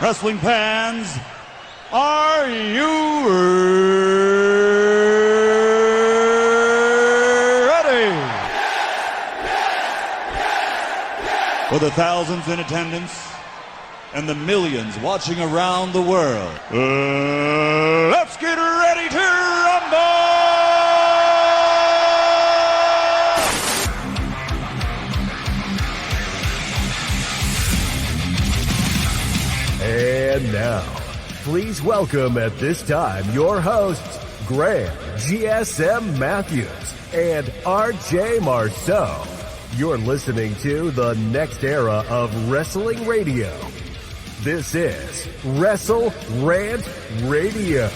Wrestling fans, are you ready? For the thousands in attendance and the millions watching around the world, let's get ready to rumble! And now, please welcome at this time your hosts, Graham GSM Matthews and RJ Marceau. You're listening to the next era of wrestling radio. This is WrestleRant Radio.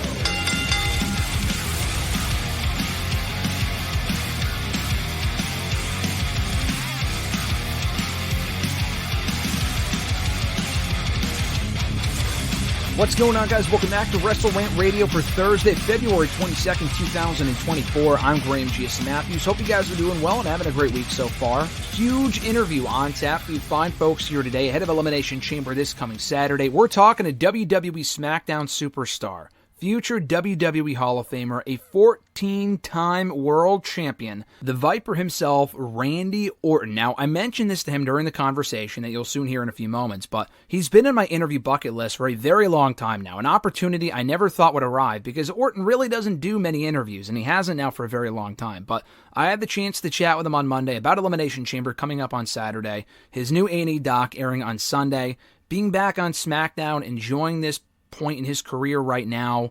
What's going on, guys? Welcome back to WrestleRant Radio for Thursday, February 22nd, 2024. I'm Graham GSM Matthews. Hope you guys are doing well and having a great week so far. Huge interview on tap for you fine folks here today ahead of Elimination Chamber this coming Saturday. We're talking to WWE SmackDown superstar, future WWE Hall of Famer, a 14-time world champion, the Viper himself, Randy Orton. Now, I mentioned this to him during the conversation that you'll soon hear in a few moments, but he's been in my interview bucket list for a very long time now, an opportunity I never thought would arrive because Orton really doesn't do many interviews, and he hasn't now for a very long time. But I had the chance to chat with him on Monday about Elimination Chamber coming up on Saturday, his new A&E doc airing on Sunday, being back on SmackDown, enjoying this point in his career right now.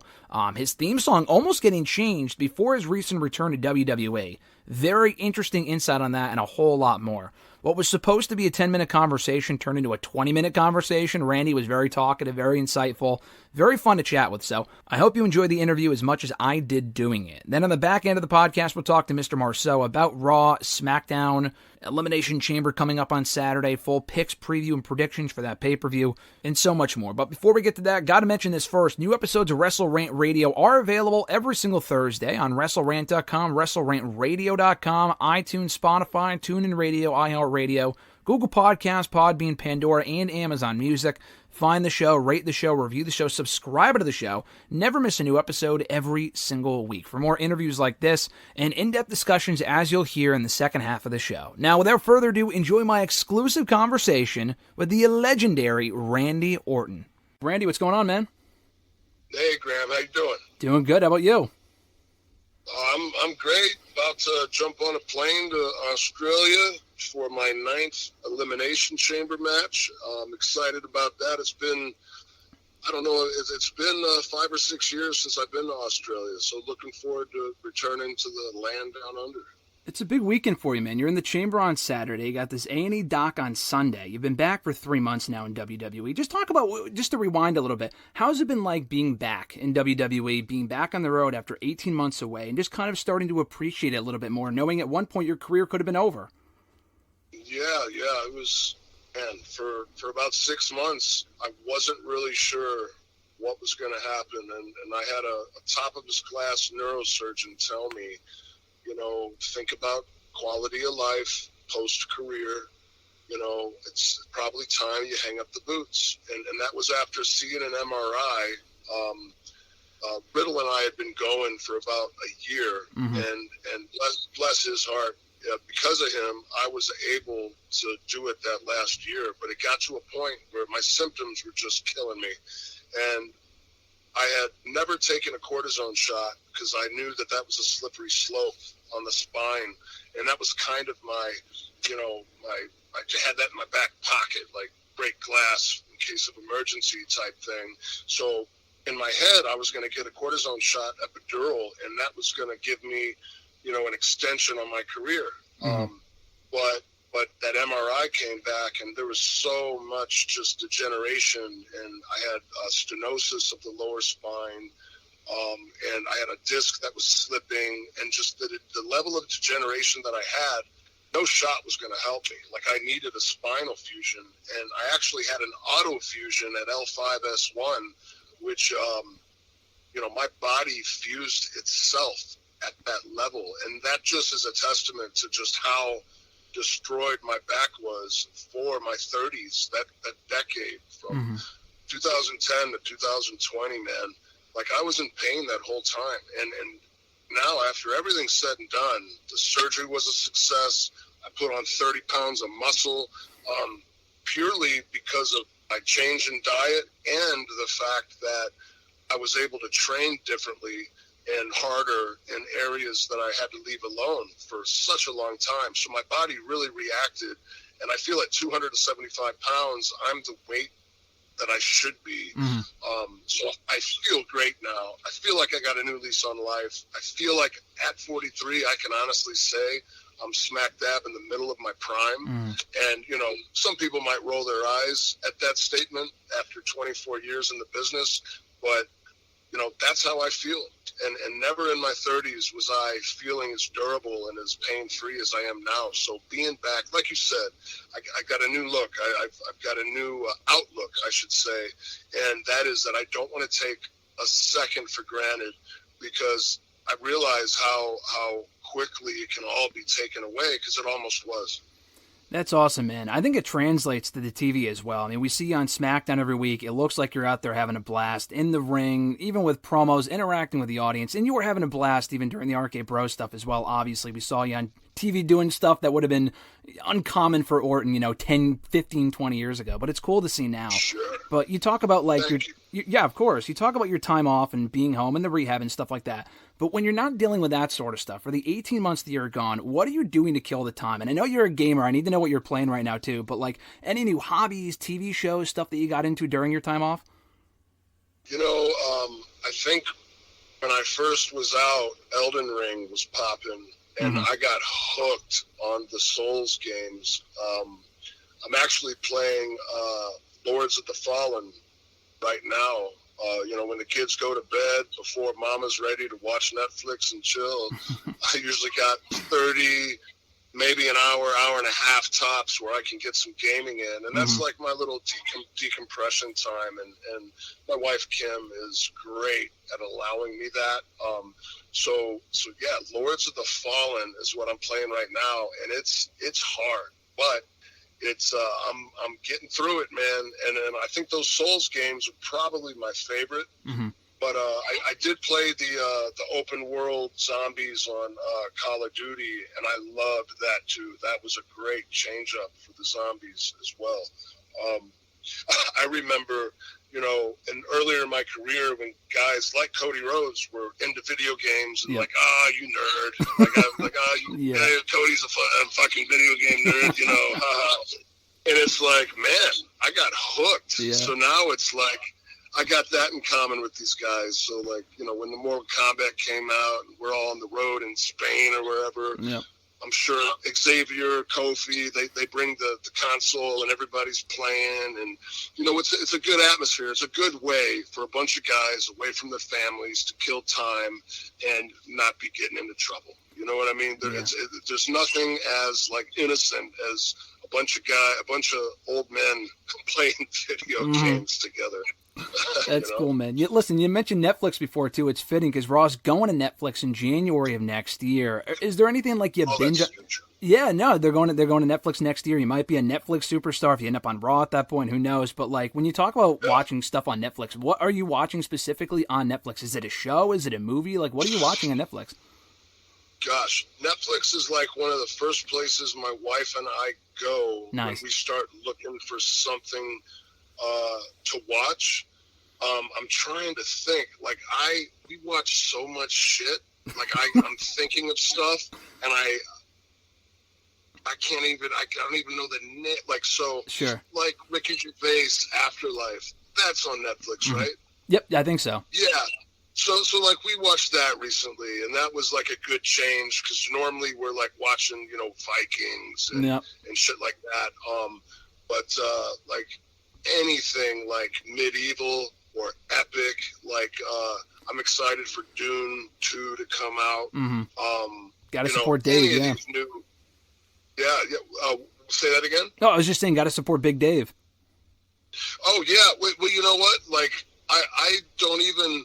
His theme song almost getting changed before his recent return to WWE. Very interesting insight on that and a whole lot more. What was supposed to be a 10-minute conversation turned into a 20-minute conversation. Randy was very talkative, very insightful, very fun to chat with. So I hope you enjoyed the interview as much as I did doing it. Then on the back end of the podcast, we'll talk to Mr. Marceau about Raw, SmackDown, Elimination Chamber coming up on Saturday, full picks, preview, and predictions for that pay-per-view, and so much more. But before we get to that, got to mention this first. New episodes of WrestleRant Radio are available every single Thursday on WrestleRant.com, WrestleRantRadio.com, iTunes, Spotify, TuneIn Radio, iHeartRadio, Google Podcasts, Podbean, Pandora, and Amazon Music. Find the show, rate the show, review the show, subscribe to the show. Never miss a new episode every single week. For more interviews like this and in-depth discussions as you'll hear in the second half of the show. Now, without further ado, enjoy my exclusive conversation with the legendary Randy Orton. Randy, what's going on, man? Hey, Graham. How you doing? Doing good. How about you? I'm great. About to jump on a plane to Australia for my 9th Elimination Chamber match. I'm excited about that. It's been, I don't know, it's been 5 or 6 years since I've been to Australia, so looking forward to returning to the land down under. It's a big weekend for you, man. You're in the Chamber on Saturday. You got this A&E doc on Sunday. You've been back for 3 months now in WWE. Just talk about, just to rewind a little bit, how's it been like being back in WWE, being back on the road after 18 months away, and just kind of starting to appreciate it a little bit more, knowing at one point your career could have been over? Yeah, it was, man, for about 6 months, I wasn't really sure what was going to happen, and I had a top-of-his-class neurosurgeon tell me, you know, think about quality of life, post-career, you know, it's probably time you hang up the boots. And that was after seeing an MRI. Riddle and I had been going for about a year, and bless his heart, because of him, I was able to do it that last year. But it got to a point where my symptoms were just killing me. And I had never taken a cortisone shot because I knew that was a slippery slope on the spine. And that was kind of my, you know, I had that in my back pocket, like break glass in case of emergency type thing. So in my head, I was going to get a cortisone shot, epidural, and that was going to give me, you know, an extension on my career. But that MRI came back, and there was so much just degeneration, and I had stenosis of the lower spine, and I had a disc that was slipping, and just the level of degeneration that I had, no shot was going to help me. Like, I needed a spinal fusion, and I actually had an auto fusion at L5S1, which, you know, my body fused itself at that level. And that just is a testament to just how destroyed my back was for my 30s, that decade from 2010 to 2020, man, like I was in pain that whole time. And now, after everything's said and done, the surgery was a success. I put on 30 pounds of muscle, purely because of my change in diet and the fact that I was able to train differently and harder in areas that I had to leave alone for such a long time. So my body really reacted, and I feel at 275 pounds, I'm the weight that I should be. So I feel great now. I feel like I got a new lease on life. I feel like at 43, I can honestly say I'm smack dab in the middle of my prime. And, you know, some people might roll their eyes at that statement after 24 years in the business, but, you know, that's how I feel. And never in my 30s was I feeling as durable and as pain-free as I am now. So being back, like you said, I got a new look. I've got a new outlook, I should say. And that is that I don't want to take a second for granted, because I realize how quickly it can all be taken away, because it almost was. That's awesome, man. I think it translates to the TV as well. I mean, we see you on SmackDown every week. It looks like you're out there having a blast in the ring, even with promos, interacting with the audience. And you were having a blast even during the RK Bro stuff as well. Obviously, we saw you on TV doing stuff that would have been uncommon for Orton, you know, 10, 15, 20 years ago. But it's cool to see now. Sure. But you talk about, like, yeah, of course. You talk about your time off and being home and the rehab and stuff like that. But when you're not dealing with that sort of stuff, for the 18 months that you're gone, what are you doing to kill the time? And I know you're a gamer. I need to know what you're playing right now, too. But, like, any new hobbies, TV shows, stuff that you got into during your time off? You know, I think when I first was out, Elden Ring was popping, and I got hooked on the Souls games. I'm actually playing Lords of the Fallen right now. You know, when the kids go to bed, before mama's ready to watch Netflix and chill, I usually got 30, maybe an hour, hour and a half tops where I can get some gaming in. And that's like my little decompression time. And my wife, Kim, is great at allowing me that. So yeah, Lords of the Fallen is what I'm playing right now. And it's hard, but it's I'm getting through it, man. And I think those Souls games are probably my favorite. But I did play the open world zombies on Call of Duty, and I loved that too. That was a great change up for the zombies as well. I remember, you know, earlier in my career when guys like Cody Rhodes were into video games and like, you nerd. Cody's a fucking video game nerd, you know. And it's like, man, I got hooked. Yeah. So now it's like, I got that in common with these guys. So, like, you know, when the Mortal Kombat came out, and we're all on the road in Spain or wherever, I'm sure Xavier, Kofi, they bring the console and everybody's playing. And, you know, it's a good atmosphere. It's a good way for a bunch of guys away from their families to kill time and not be getting into trouble. You know what I mean? There's nothing as, like, innocent as a bunch of old men playing video games together. That's cool, man. Listen, you mentioned Netflix before, too. It's fitting because Raw's going to Netflix in January of next year. Is there anything like you binge? Yeah, no, they're going to Netflix next year. You might be a Netflix superstar if you end up on Raw at that point. Who knows? But, like, when you talk about watching stuff on Netflix, what are you watching specifically on Netflix? Is it a show? Is it a movie? Like, what are you watching on Netflix? Gosh, Netflix is like one of the first places my wife and I go when we start looking for something to watch. I'm trying to think. Like, we watch so much shit. Like, I'm thinking of stuff, and I don't even know the name. Like, so, like Ricky Gervais' Afterlife. That's on Netflix, right? Yep, I think so. Yeah. So like we watched that recently, and that was like a good change because normally we're like watching, you know, Vikings and shit like that. But like anything like medieval or epic, like I'm excited for Dune 2 to come out. Got to support Dave, say that again? No, I was just saying, got to support Big Dave. Oh yeah, well, you know what? Like I don't even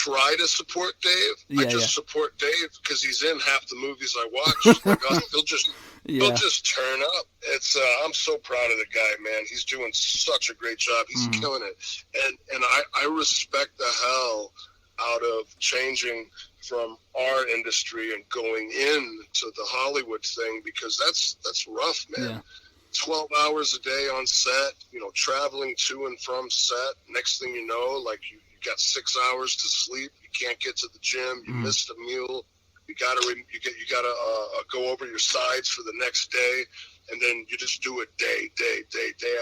try to support Dave. Yeah, I just support Dave because he's in half the movies I watch. Like, he'll just turn up. It's I'm so proud of the guy, man. He's doing such a great job. He's killing it, and I respect the hell out of changing from our industry and going into the Hollywood thing, because that's rough, man. Yeah. 12 hours a day on set, traveling to and from set. Next thing you know, like you got 6 hours to sleep. You can't get to the gym. You missed a meal. You gotta go over your sides for the next day, and then you just do it day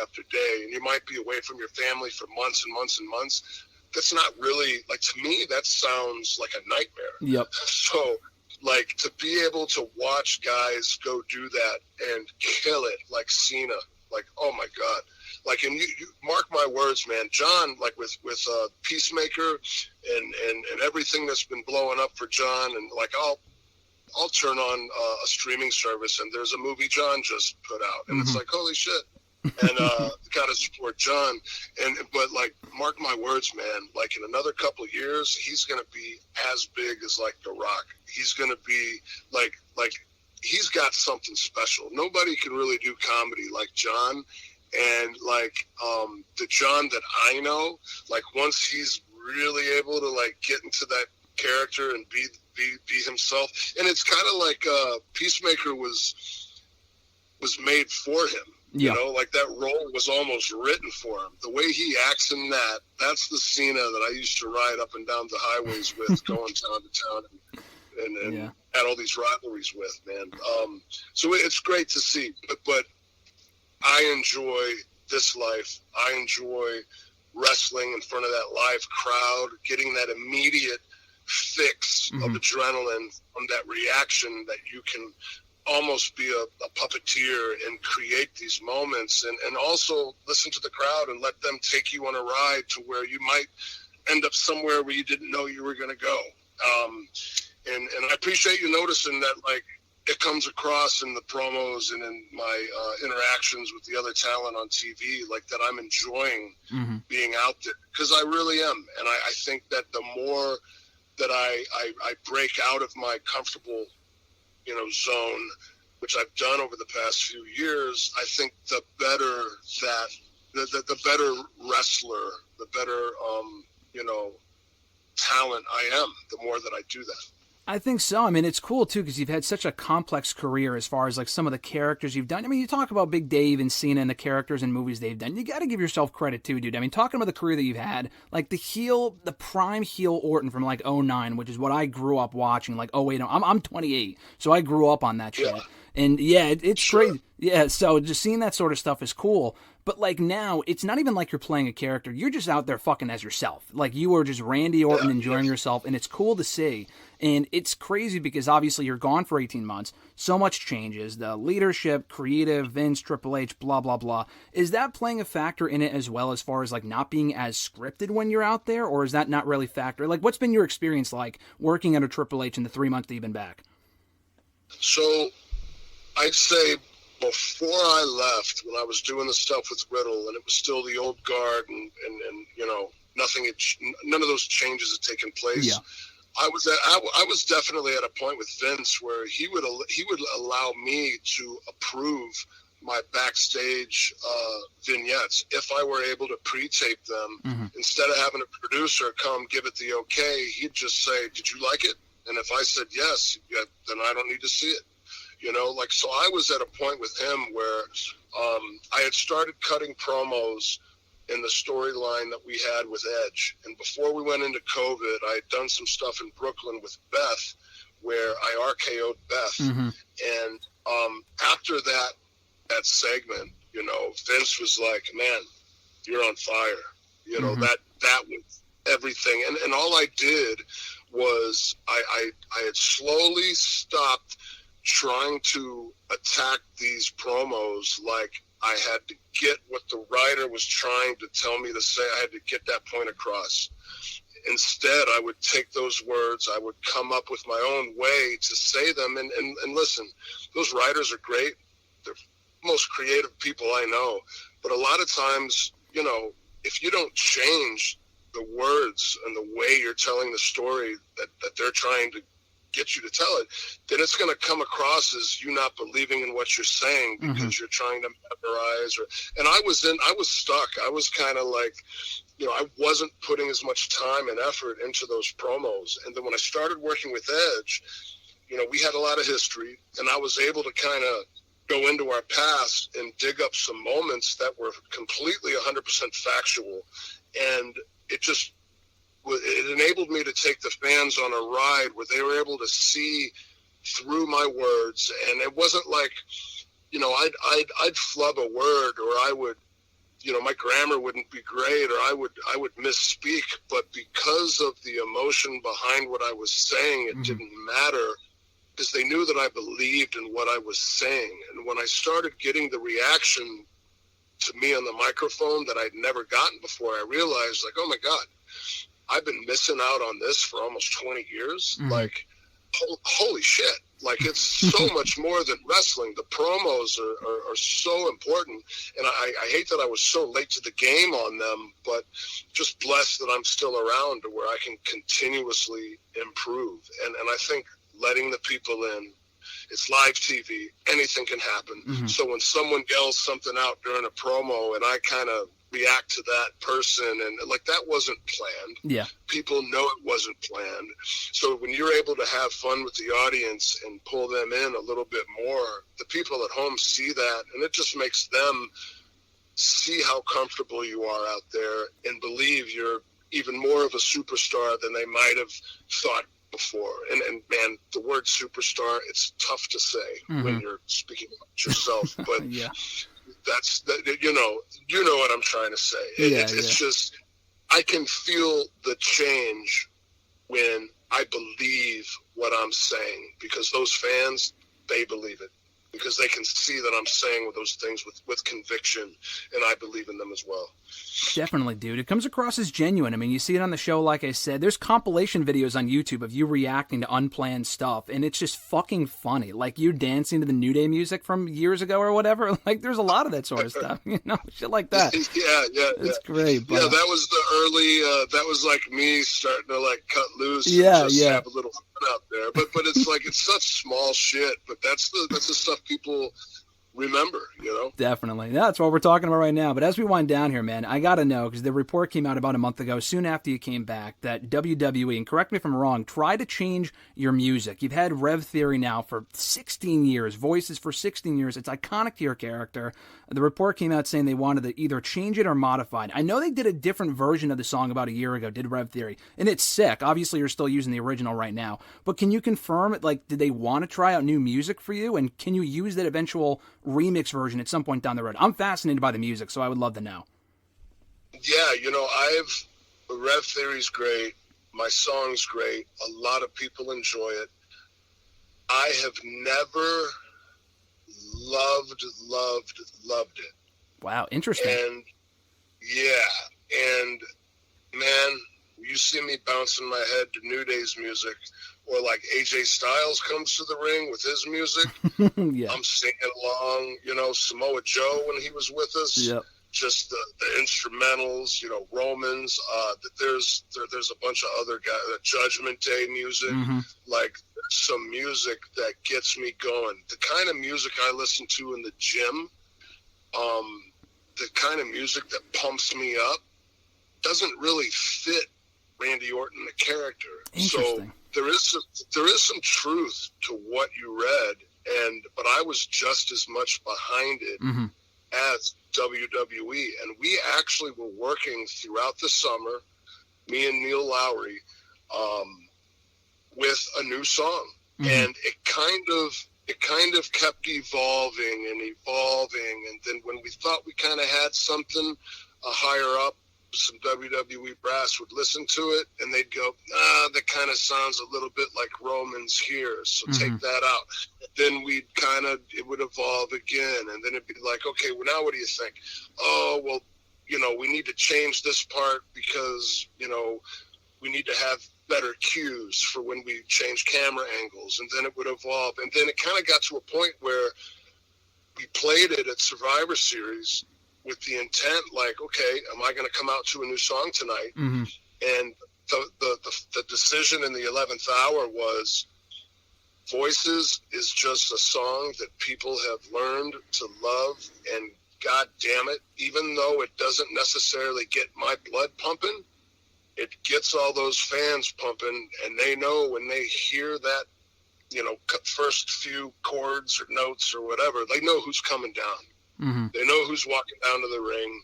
after day, and you might be away from your family for months and months and months. That's not really, like, to me, that sounds like a nightmare. Yep. So, like, to be able to watch guys go do that and kill it, like Cena, like, oh my God. Like, and you mark my words, man, John, like with Peacemaker and everything that's been blowing up for John, and like, I'll turn on a streaming service and there's a movie John just put out, and it's like, holy shit. And gotta support John, but like, mark my words, man, like in another couple of years he's gonna be as big as like The Rock. He's gonna be like he's got something special. Nobody can really do comedy like John, and like the John that I know, like once he's really able to like get into that character and be himself, and it's kind of like Peacemaker was made for him. Yeah. Like that role was almost written for him. The way he acts in that's the Cena that I used to ride up and down the highways with, going town to town and had all these rivalries with, man. So it's great to see. But I enjoy this life. I enjoy wrestling in front of that live crowd, getting that immediate fix of adrenaline from that reaction, that you can almost be a puppeteer and create these moments, and also listen to the crowd and let them take you on a ride to where you might end up somewhere where you didn't know you were going to go. And I appreciate you noticing that, like, it comes across in the promos and in my interactions with the other talent on TV, like that I'm enjoying being out there, because I really am. And I think that the more that I break out of my comfortable zone, which I've done over the past few years, I think the better that the better wrestler, the better talent I am, the more that I do that. I think so. I mean, it's cool too, because you've had such a complex career as far as like some of the characters you've done. I mean, you talk about Big Dave and Cena and the characters and movies they've done. You got to give yourself credit too, dude. I mean, talking about the career that you've had, like the prime heel Orton from like 2009, which is what I grew up watching. Like, oh wait, no, I'm 28, so I grew up on that shit. And yeah, it's great. Yeah, so just seeing that sort of stuff is cool. But like now, it's not even like you're playing a character. You're just out there fucking as yourself. Like you are just Randy Orton enjoying yourself, and it's cool to see. And it's crazy because obviously you're gone for 18 months. So much changes. The leadership, creative, Vince, Triple H, blah, blah, blah. Is that playing a factor in it as well, as far as like not being as scripted when you're out there? Or is that not really factor? Like, what's been your experience like working under Triple H in the 3 months that you've been back? So I'd say before I left, when I was doing the stuff with Riddle, and it was still the old guard, and none of those changes had taken place. Yeah. I was definitely at a point with Vince where he would allow me to approve my backstage vignettes if I were able to pre-tape them. Instead of having a producer come give it the okay, he'd just say, "Did you like it?" And if I said yes, then I don't need to see it. So I was at a point with him where I had started cutting promos in the storyline that we had with Edge. And before we went into COVID, I had done some stuff in Brooklyn with Beth where I RKO'd Beth. And after that segment, Vince was like, "Man, you're on fire." That was everything. And all I did was I had slowly stopped trying to attack these promos like I had to get what the writer was trying to tell me to say. I had to get that point across. Instead, I would take those words, I would come up with my own way to say them. And listen, those writers are great. They're the most creative people I know. But a lot of times, if you don't change the words and the way you're telling the story that they're trying to get you to tell it, then it's going to come across as you not believing in what you're saying because you're trying to memorize. And I was stuck. I was kind of like, I wasn't putting as much time and effort into those promos. And then when I started working with Edge, we had a lot of history, and I was able to kind of go into our past and dig up some moments that were completely 100% factual. And it enabled me to take the fans on a ride where they were able to see through my words. And it wasn't like, I'd flub a word, or I would, my grammar wouldn't be great, or I would misspeak, but because of the emotion behind what I was saying, it didn't matter, because they knew that I believed in what I was saying. And when I started getting the reaction to me on the microphone that I'd never gotten before, I realized, like, oh my God, I've been missing out on this for almost 20 years. Like, holy shit. Like, it's so much more than wrestling. The promos are so important. And I hate that I was so late to the game on them, but just blessed that I'm still around to where I can continuously improve. And I think letting the people in, it's live TV, anything can happen. So when someone yells something out during a promo and I kind of react to that person, and like, that wasn't planned. Yeah. People know it wasn't planned. So when you're able to have fun with the audience and pull them in a little bit more, the people at home see that, and it just makes them see how comfortable you are out there and believe you're even more of a superstar than they might have thought before. And man, the word superstar, it's tough to say when you're speaking about yourself, but yeah. That's you know what I'm trying to say. It's just, I can feel the change when I believe what I'm saying, because those fans, they believe it, because they can see that I'm saying those things with conviction, and I believe in them as well. Definitely, dude. It comes across as genuine. I mean, you see it on the show, like I said. There's compilation videos on YouTube of you reacting to unplanned stuff, and it's just fucking funny. Like, you dancing to the New Day music from years ago or whatever. Like, there's a lot of that sort of stuff, shit like that. It's great. But, that was the early, that was like me starting to, like, cut loose and just have a little fun out there. But it's like, it's such small shit, but that's the stuff people remember, Definitely. That's what we're talking about right now. But as we wind down here, man, I got to know, because the report came out about a month ago, soon after you came back, that WWE, and correct me if I'm wrong, tried to change your music. You've had Rev Theory now for 16 years, voices for 16 years. It's iconic to your character. The report came out saying they wanted to either change it or modify it. I know they did a different version of the song about a year ago, did Rev Theory, and it's sick. Obviously, you're still using the original right now. But can you confirm it? Like, did they want to try out new music for you? And can you use that eventual remix version at some point down the road? I'm fascinated by the music, so I would love to know. Yeah, Rev Theory's great. My song's great. A lot of people enjoy it. I have never loved it. Wow, interesting. And man, you see me bouncing my head to New Day's music, or like AJ Styles comes to the ring with his music. I'm singing along, Samoa Joe when he was with us. Just the instrumentals, Romans. There's a bunch of other guys. Judgment Day music, like some music that gets me going. The kind of music I listen to in the gym, the kind of music that pumps me up, doesn't really fit Randy Orton, the character. So there is some truth to what you read, but I was just as much behind it as WWE. And we actually were working throughout the summer, me and Neil Lowry, with a new song. And it kind of kept evolving, and then when we thought we kind of had something higher up, some WWE brass would listen to it, and they'd go, that kind of sounds a little bit like Romans here, so take that out. Then it would evolve again, and then it'd be like, okay, well, now what do you think? Oh, well, we need to change this part because, we need to have better cues for when we change camera angles, and then it would evolve. And then it kind of got to a point where we played it at Survivor Series with the intent, like, okay, am I going to come out to a new song tonight? And the decision in the 11th hour was Voices is just a song that people have learned to love, and God damn it, even though it doesn't necessarily get my blood pumping, it gets all those fans pumping, and they know when they hear that, first few chords or notes or whatever, they know who's coming down. Mm-hmm. They know who's walking down to the ring,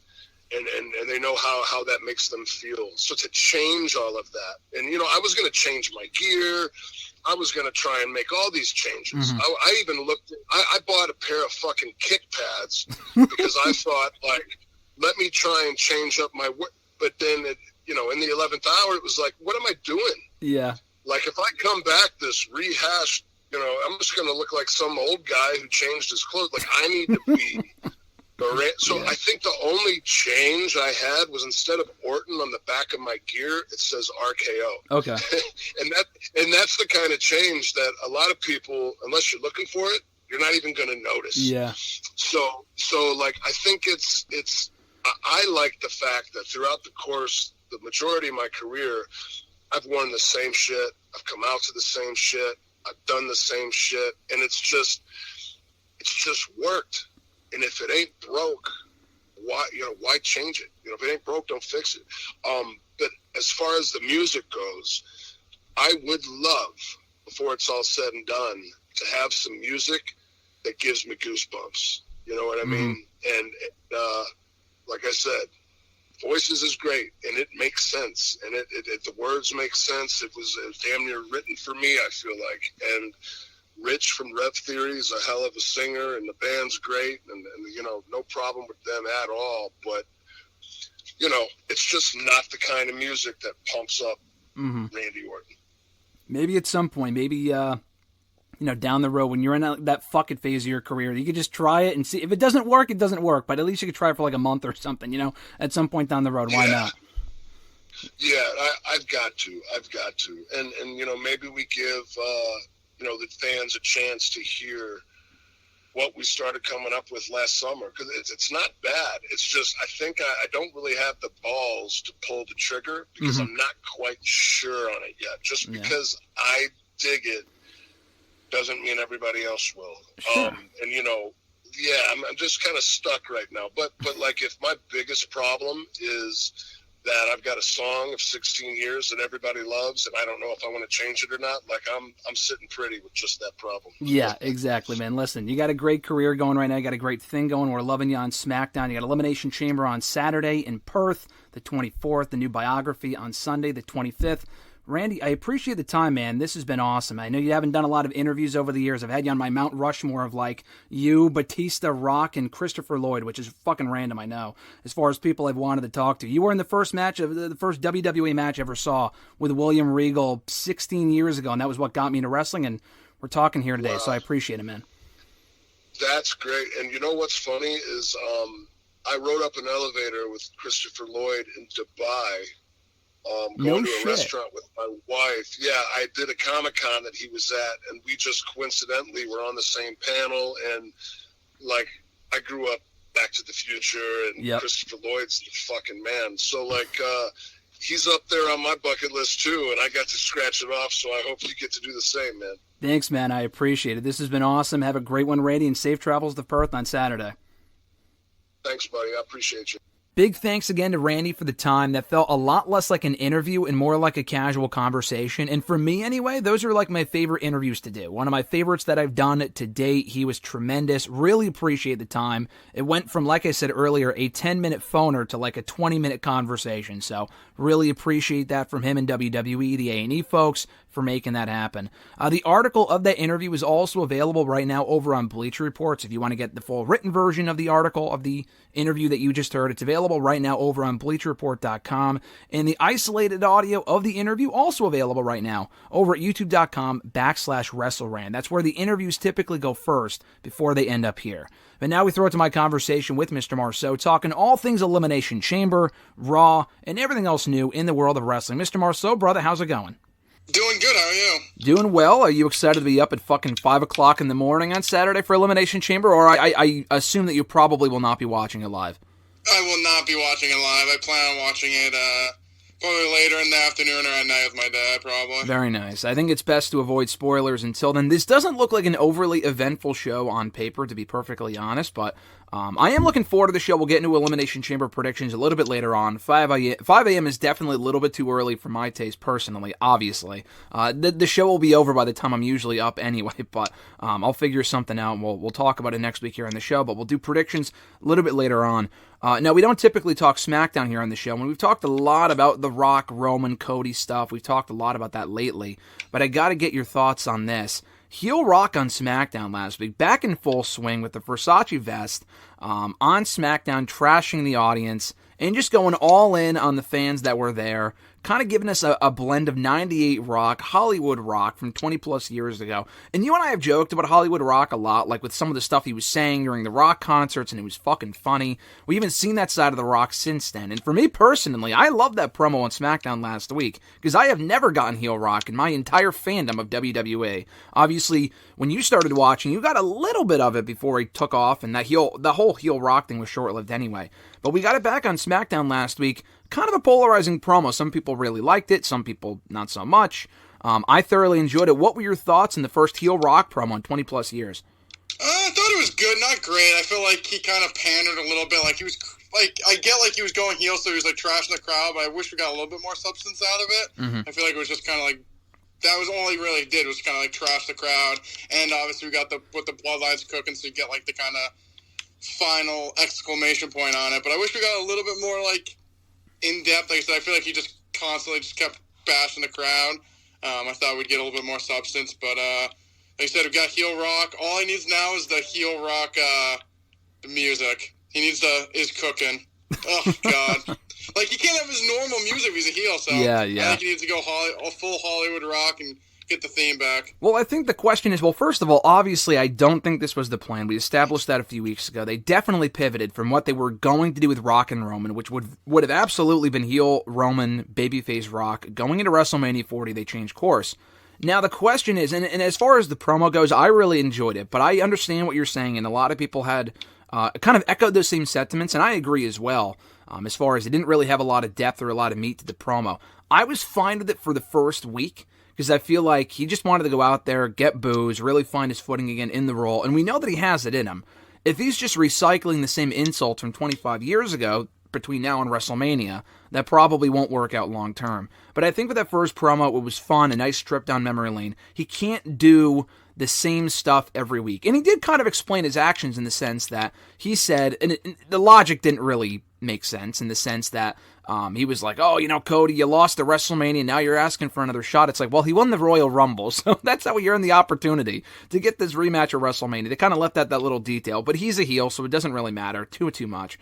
and they know how that makes them feel. So to change all of that, and, I was going to change my gear. I was going to try and make all these changes. Mm-hmm. I even I bought a pair of fucking kick pads because I thought, let me try and change up my work. But then, in the 11th hour, it was like, what am I doing? Yeah. Like, if I come back this rehashed, I'm just going to look like some old guy who changed his clothes. Like, I need to be... So I think the only change I had was, instead of Orton on the back of my gear, it says RKO. Okay. and that's the kind of change that a lot of people, unless you're looking for it, you're not even going to notice. Yeah. So I think I like the fact that throughout the course, the majority of my career, I've worn the same shit. I've come out to the same shit. I've done the same shit, and it's just worked. And if it ain't broke, why change it? If it ain't broke, don't fix it. But as far as the music goes, I would love, before it's all said and done, to have some music that gives me goosebumps. You know what I mean? And like I said, Voices is great, and it makes sense, and it the words make sense. It was damn near written for me, I feel like. And Rich from Rev Theory is a hell of a singer, and the band's great, and no problem with them at all. But, it's just not the kind of music that pumps up Randy Orton. Maybe at some point, down the road, when you're in that fuck it phase of your career, you could just try it and see. If it doesn't work, it doesn't work. But at least you could try it for like a month or something, at some point down the road. Why not? Yeah, I've got to. And maybe we give... the fans a chance to hear what we started coming up with last summer, because it's not bad. It's just, I think I don't really have the balls to pull the trigger, because I'm not quite sure on it yet. Just because I dig it doesn't mean everybody else will. Sure. I'm just kind of stuck right now. But like, if my biggest problem is that I've got a song of 16 years that everybody loves, and I don't know if I want to change it or not, like, I'm sitting pretty with just that problem. Yeah, exactly, man. Listen, you got a great career going right now. You got a great thing going. We're loving you on SmackDown. You got Elimination Chamber on Saturday in Perth, the 24th. The new biography on Sunday, the 25th. Randy, I appreciate the time, man. This has been awesome. I know you haven't done a lot of interviews over the years. I've had you on my Mount Rushmore of, like, you, Bautista, Rock, and Christopher Lloyd, which is fucking random, I know, as far as people I've wanted to talk to. You were in the first match of the first WWE match I ever saw with William Regal 16 years ago, and that was what got me into wrestling, and we're talking here today, so I appreciate it, man. That's great. And you know what's funny is I rode up an elevator with Christopher Lloyd in Dubai, going to a restaurant with my wife. Yeah, I did a Comic-Con that he was at, and we just coincidentally were on the same panel. And, like, I grew up Back to the Future, and Christopher Lloyd's the fucking man. So, like, he's up there on my bucket list, too, and I got to scratch it off, so I hope you get to do the same, man. Thanks, man. I appreciate it. This has been awesome. Have a great one, Randy, and safe travels to Perth on Saturday. Thanks, buddy. I appreciate you. Big thanks again to Randy for the time. That felt a lot less like an interview and more like a casual conversation. And for me anyway, those are like my favorite interviews to do. One of my favorites that I've done to date. He was tremendous. Really appreciate the time. It went from, like I said earlier, a 10-minute phoner to like a 20-minute conversation. So really appreciate that from him and WWE, the A&E folks, for making that happen. The article of that interview is also available right now over on Bleacher Report. If you want to get the full written version of the article of the interview that you just heard, it's available right now over on BleacherReport.com. And the isolated audio of the interview also available right now over at YouTube.com/WrestleRant. That's where the interviews typically go first before they end up here. But now we throw it to my conversation with Mr. Marceau, talking all things Elimination Chamber, Raw, and everything else new in the world of wrestling. Mr. Marceau, brother, how's it going? Doing good, how are you? Doing well. Are you excited to be up at fucking 5 o'clock in the morning on Saturday for Elimination Chamber? Or I assume that you probably will not be watching it live. I will not be watching it live. I plan on watching it Probably later in the afternoon or at night with my dad, probably. Very nice. I think it's best to avoid spoilers until then. This doesn't look like an overly eventful show on paper, to be perfectly honest, but I am looking forward to the show. We'll get into Elimination Chamber predictions a little bit later on. 5 a.m. is definitely a little bit too early for my taste, personally, obviously. The show will be over by the time I'm usually up anyway, but I'll figure something out, and we'll talk about it next week here on the show, but we'll do predictions a little bit later on. Now, we don't typically talk SmackDown here on the show, and we've talked a lot about the Rock, Roman, Cody stuff. We've talked a lot about that lately, but I gotta get your thoughts on this. Heel Rock on SmackDown last week, back in full swing with the Versace vest, on SmackDown, trashing the audience, and just going all in on the fans that were there, kind of giving us a blend of 98 Rock, Hollywood Rock from 20 plus years ago. And you and I have joked about Hollywood Rock a lot, like with some of the stuff he was saying during the Rock concerts, and it was fucking funny. We haven't seen that side of the Rock since then. And for me personally, I love that promo on SmackDown last week, because I have never gotten heel Rock in my entire fandom of WWE. Obviously, when you started watching, you got a little bit of it before he took off, and the whole heel Rock thing was short-lived anyway. But we got it back on SmackDown last week. Kind of a polarizing promo. Some people really liked it, some people not so much. I thoroughly enjoyed it. What were your thoughts in the first heel Rock promo in 20 plus years? I thought it was good, not great. I feel like he kind of pandered a little bit. Like he was, like I get like he was going heel, so he was like trashing the crowd. But I wish we got a little bit more substance out of it. Mm-hmm. I feel like it was just kind of like that was all he really did was kind of like trash the crowd. And obviously we got the bloodlines cooking, so you get like the kind of final exclamation point on it. But I wish we got a little bit more like in depth. Like I said, I feel like he just constantly just kept bashing the crowd. I thought we'd get a little bit more substance, but like I said, we've got heel Rock. All he needs now is the heel Rock, the music. He needs is cooking. Oh God, like he can't have his normal music if he's a heel. So yeah. I think he needs to go full Hollywood Rock and get the theme back. Well, I think the question is, well, first of all, obviously, I don't think this was the plan. We established that a few weeks ago. They definitely pivoted from what they were going to do with Rock and Roman, which would have absolutely been heel Roman, babyface Rock. Going into WrestleMania 40, they changed course. Now, the question is, and as far as the promo goes, I really enjoyed it, but I understand what you're saying, and a lot of people had kind of echoed those same sentiments, and I agree as well, as far as it didn't really have a lot of depth or a lot of meat to the promo. I was fine with it for the first week, because I feel like he just wanted to go out there, get booze, really find his footing again in the role, and we know that he has it in him. If he's just recycling the same insults from 25 years ago, between now and WrestleMania, that probably won't work out long term. But I think with that first promo, it was fun, a nice trip down memory lane. He can't do the same stuff every week. And he did kind of explain his actions in the sense that he said, and the logic didn't really make sense in the sense that he was like, oh, Cody, you lost at WrestleMania, now you're asking for another shot. It's like, well, he won the Royal Rumble, so that's how he earned the opportunity to get this rematch at WrestleMania. They kind of left that little detail, but he's a heel, so it doesn't really matter too much.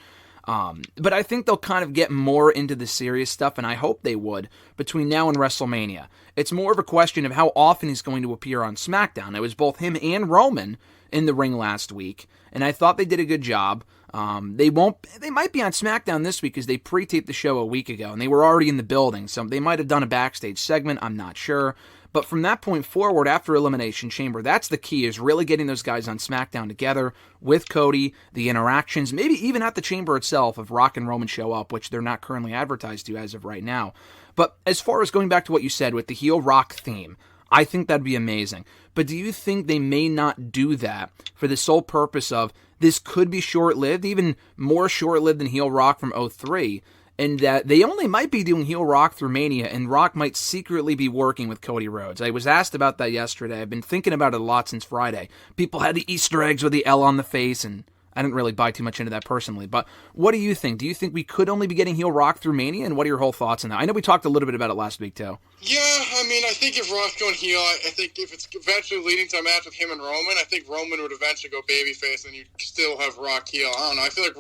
But I think they'll kind of get more into the serious stuff, and I hope they would, between now and WrestleMania. It's more of a question of how often he's going to appear on SmackDown. It was both him and Roman in the ring last week, and I thought they did a good job. They might be on SmackDown this week because they pre-taped the show a week ago, and they were already in the building, so they might have done a backstage segment, I'm not sure. But from that point forward, after Elimination Chamber, that's the key, is really getting those guys on SmackDown together with Cody, the interactions, maybe even at the Chamber itself if Rock and Roman show up, which they're not currently advertised to as of right now. But as far as going back to what you said with the heel Rock theme, I think that'd be amazing. But do you think they may not do that for the sole purpose of this could be short-lived, even more short-lived than heel Rock from 03, and that they only might be doing heel Rock through Mania, and Rock might secretly be working with Cody Rhodes? I was asked about that yesterday. I've been thinking about it a lot since Friday. People had the Easter eggs with the L on the face, and I didn't really buy too much into that personally. But what do you think? Do you think we could only be getting heel Rock through Mania, and what are your whole thoughts on that? I know we talked a little bit about it last week, too. Yeah, I think if Rock's going heel, I think if it's eventually leading to a match with him and Roman, I think Roman would eventually go babyface, and you'd still have Rock heel. I don't know. I feel like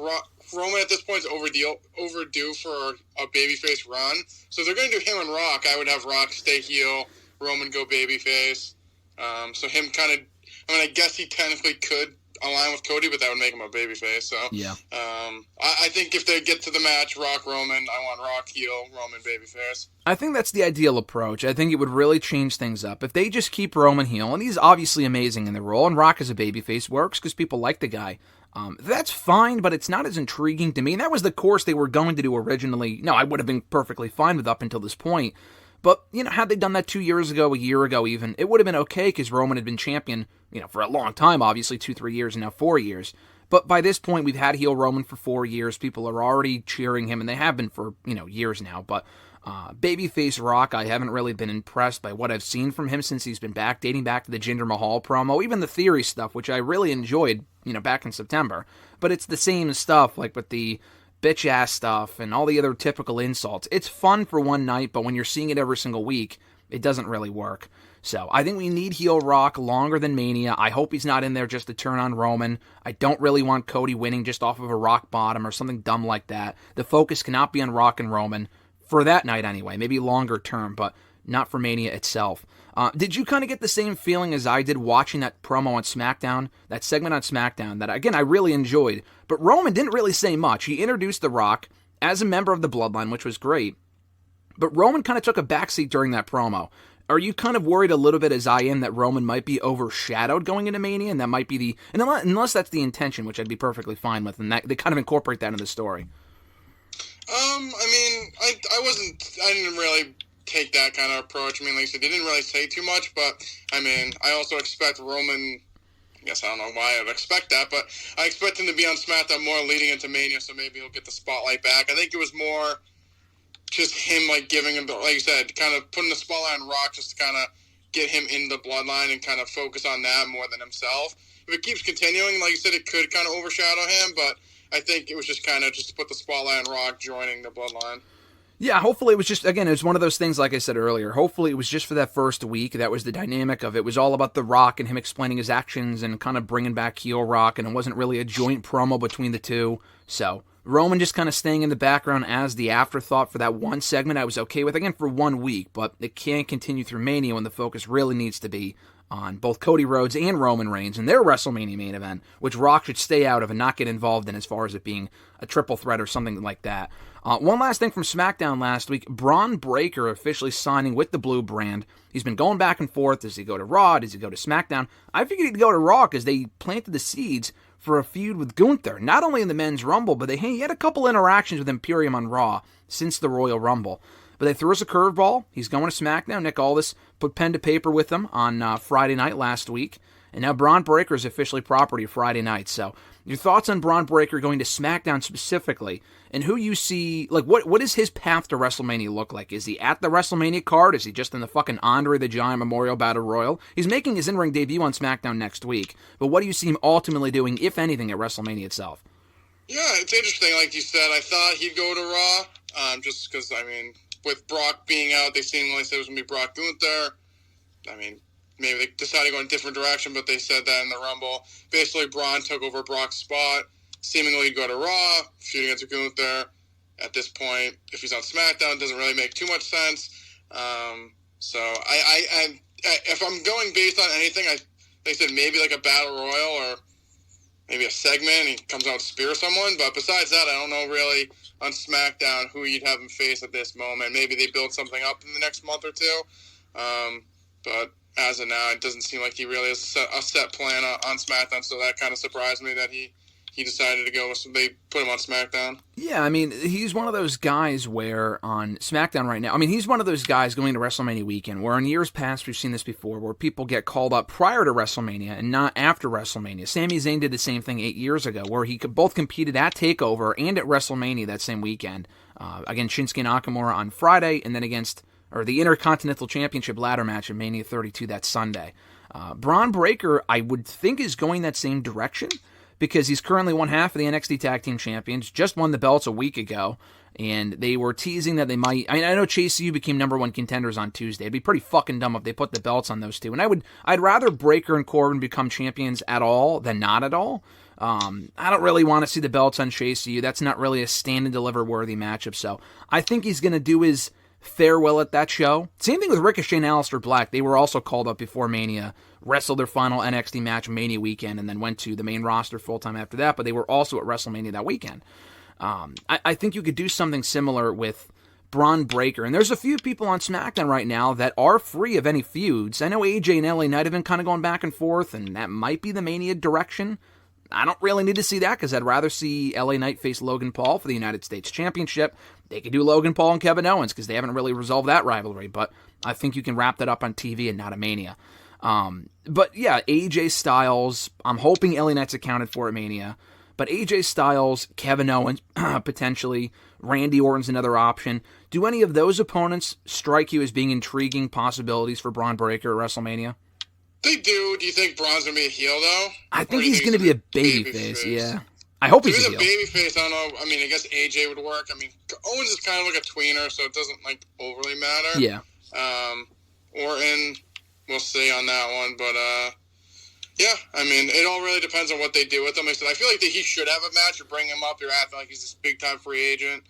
Roman at this point is overdue for a babyface run. So if they're going to do him and Rock, I would have Rock stay heel, Roman go babyface. So him kind of, I guess he technically could align with Cody, but that would make him a babyface. So yeah, I think if they get to the match, Rock Roman, I want Rock heel, Roman babyface. I think that's the ideal approach. I think it would really change things up if they just keep Roman heel, and he's obviously amazing in the role, and Rock as a babyface works because people like the guy. That's fine, but it's not as intriguing to me. And that was the course they were going to do originally. No, I would have been perfectly fine with up until this point. But, had they done that 2 years ago, a year ago even, it would have been okay because Roman had been champion, for a long time, obviously, 2-3 years and now 4 years. But by this point, we've had heel Roman for 4 years. People are already cheering him, and they have been for, years now. But babyface Rock, I haven't really been impressed by what I've seen from him since he's been back, dating back to the Jinder Mahal promo, even the Theory stuff, which I really enjoyed, back in September. But it's the same stuff, like with the bitch-ass stuff and all the other typical insults. It's fun for one night, but when you're seeing it every single week, it doesn't really work. So I think we need heel Rock longer than Mania. I hope he's not in there just to turn on Roman. I don't really want Cody winning just off of a rock bottom or something dumb like that. The focus cannot be on Rock and Roman, for that night anyway, maybe longer term, but not for Mania itself. Did you kind of get the same feeling as I did watching that promo on SmackDown, that segment on SmackDown, that, again, I really enjoyed? But Roman didn't really say much. He introduced The Rock as a member of the Bloodline, which was great. But Roman kind of took a backseat during that promo. Are you kind of worried a little bit, as I am, that Roman might be overshadowed going into Mania, and that might be the... And unless that's the intention, which I'd be perfectly fine with, and that they kind of incorporate that into the story. I didn't really take that kind of approach. Like I said, they didn't really say too much, but, I also expect Roman... I guess I don't know why I'd expect that, but I expect him to be on SmackDown more leading into Mania, so maybe he'll get the spotlight back. I think it was more... just him, giving him, like you said, kind of putting the spotlight on Rock just to kind of get him in the Bloodline and kind of focus on that more than himself. If it keeps continuing, like you said, it could kind of overshadow him, but I think it was just kind of just to put the spotlight on Rock joining the Bloodline. Yeah, hopefully it was just, again, it was one of those things, like I said earlier, hopefully it was just for that first week. That was the dynamic of it. It was all about The Rock and him explaining his actions and kind of bringing back heel Rock, and it wasn't really a joint promo between the two, so... Roman just kind of staying in the background as the afterthought for that one segment I was okay with, again, for 1 week, but it can't continue through Mania when the focus really needs to be on both Cody Rhodes and Roman Reigns and their WrestleMania main event, which Rock should stay out of and not get involved in as far as it being a triple threat or something like that. One last thing from SmackDown last week, Bron Breakker officially signing with the Blue brand. He's been going back and forth. Does he go to Raw? Does he go to SmackDown? I figured he'd go to Raw because they planted the seeds for a feud with Gunther, not only in the Men's Rumble, but he had a couple interactions with Imperium on Raw since the Royal Rumble. But they threw us a curveball. He's going to SmackDown. Nick Aldis put pen to paper with him on Friday night last week. And now Bron Breakker is officially property Friday night. So your thoughts on Bron Breakker going to SmackDown specifically, and who you see, what does his path to WrestleMania look like? Is he at the WrestleMania card? Is he just in the fucking Andre the Giant Memorial Battle Royal? He's making his in-ring debut on SmackDown next week. But what do you see him ultimately doing, if anything, at WrestleMania itself? Yeah, it's interesting. Like you said, I thought he'd go to Raw, just because, with Brock being out, they seemingly said it was going to be Brock Gunther. Maybe they decided to go in a different direction, but they said that in the Rumble. Basically, Braun took over Brock's spot. Seemingly, he'd go to Raw, feuding against Gunther. At this point, if he's on SmackDown, it doesn't really make too much sense. So, if I'm going based on anything, they said maybe like a Battle Royal or maybe a segment, and he comes out and spears someone. But besides that, I don't know really on SmackDown who you'd have him face at this moment. Maybe they build something up in the next month or two. But as of now, it doesn't seem like he really has a set plan on SmackDown, so that kind of surprised me that he decided to go, so they put him on SmackDown. Yeah, he's one of those guys where on SmackDown right now, he's one of those guys going to WrestleMania weekend, where in years past, we've seen this before, where people get called up prior to WrestleMania and not after WrestleMania. Sami Zayn did the same thing 8 years ago, where he both competed at TakeOver and at WrestleMania that same weekend. Against Shinsuke Nakamura on Friday, and then against the Intercontinental Championship ladder match in Mania 32 that Sunday. Bron Breakker, I would think, is going that same direction, because he's currently one half of the NXT Tag Team Champions, just won the belts a week ago, and they were teasing that they might... I know Chase U became number one contenders on Tuesday. It'd be pretty fucking dumb if they put the belts on those two, and I'd rather Breakker and Corbin become champions at all than not at all. I don't really want to see the belts on Chase U. That's not really a stand-and-deliver worthy matchup, so I think he's going to do his farewell at that show. Same thing with Ricochet and Aleister Black. They were also called up before Mania, wrestled their final NXT match Mania weekend, and then went to the main roster full-time after that, but they were also at WrestleMania that weekend. I think you could do something similar with Bron Breakker, and there's a few people on SmackDown right now that are free of any feuds. I know AJ and LA Knight have been kind of going back and forth, and that might be the Mania direction. I don't really need to see that because I'd rather see LA Knight face Logan Paul for the United States Championship. They could do Logan Paul and Kevin Owens because they haven't really resolved that rivalry, but I think you can wrap that up on TV and not a Mania. But yeah, AJ Styles, I'm hoping LA Knight's accounted for at Mania, but AJ Styles, Kevin Owens, potentially, Randy Orton's another option. Do any of those opponents strike you as being intriguing possibilities for Bron Breakker at WrestleMania? They do. Do you think Bron's going to be a heel, though? I think he's going to be a babyface, yeah. I hope he's a heel. Babyface, I don't know. I mean, I guess AJ would work. I mean, Owens is kind of like a tweener, so it doesn't, overly matter. Yeah. Orton, we'll see on that one, but, yeah, I mean, it all really depends on what they do with him. I feel like that he should have a match or bring him up. You're acting like he's this big-time free agent.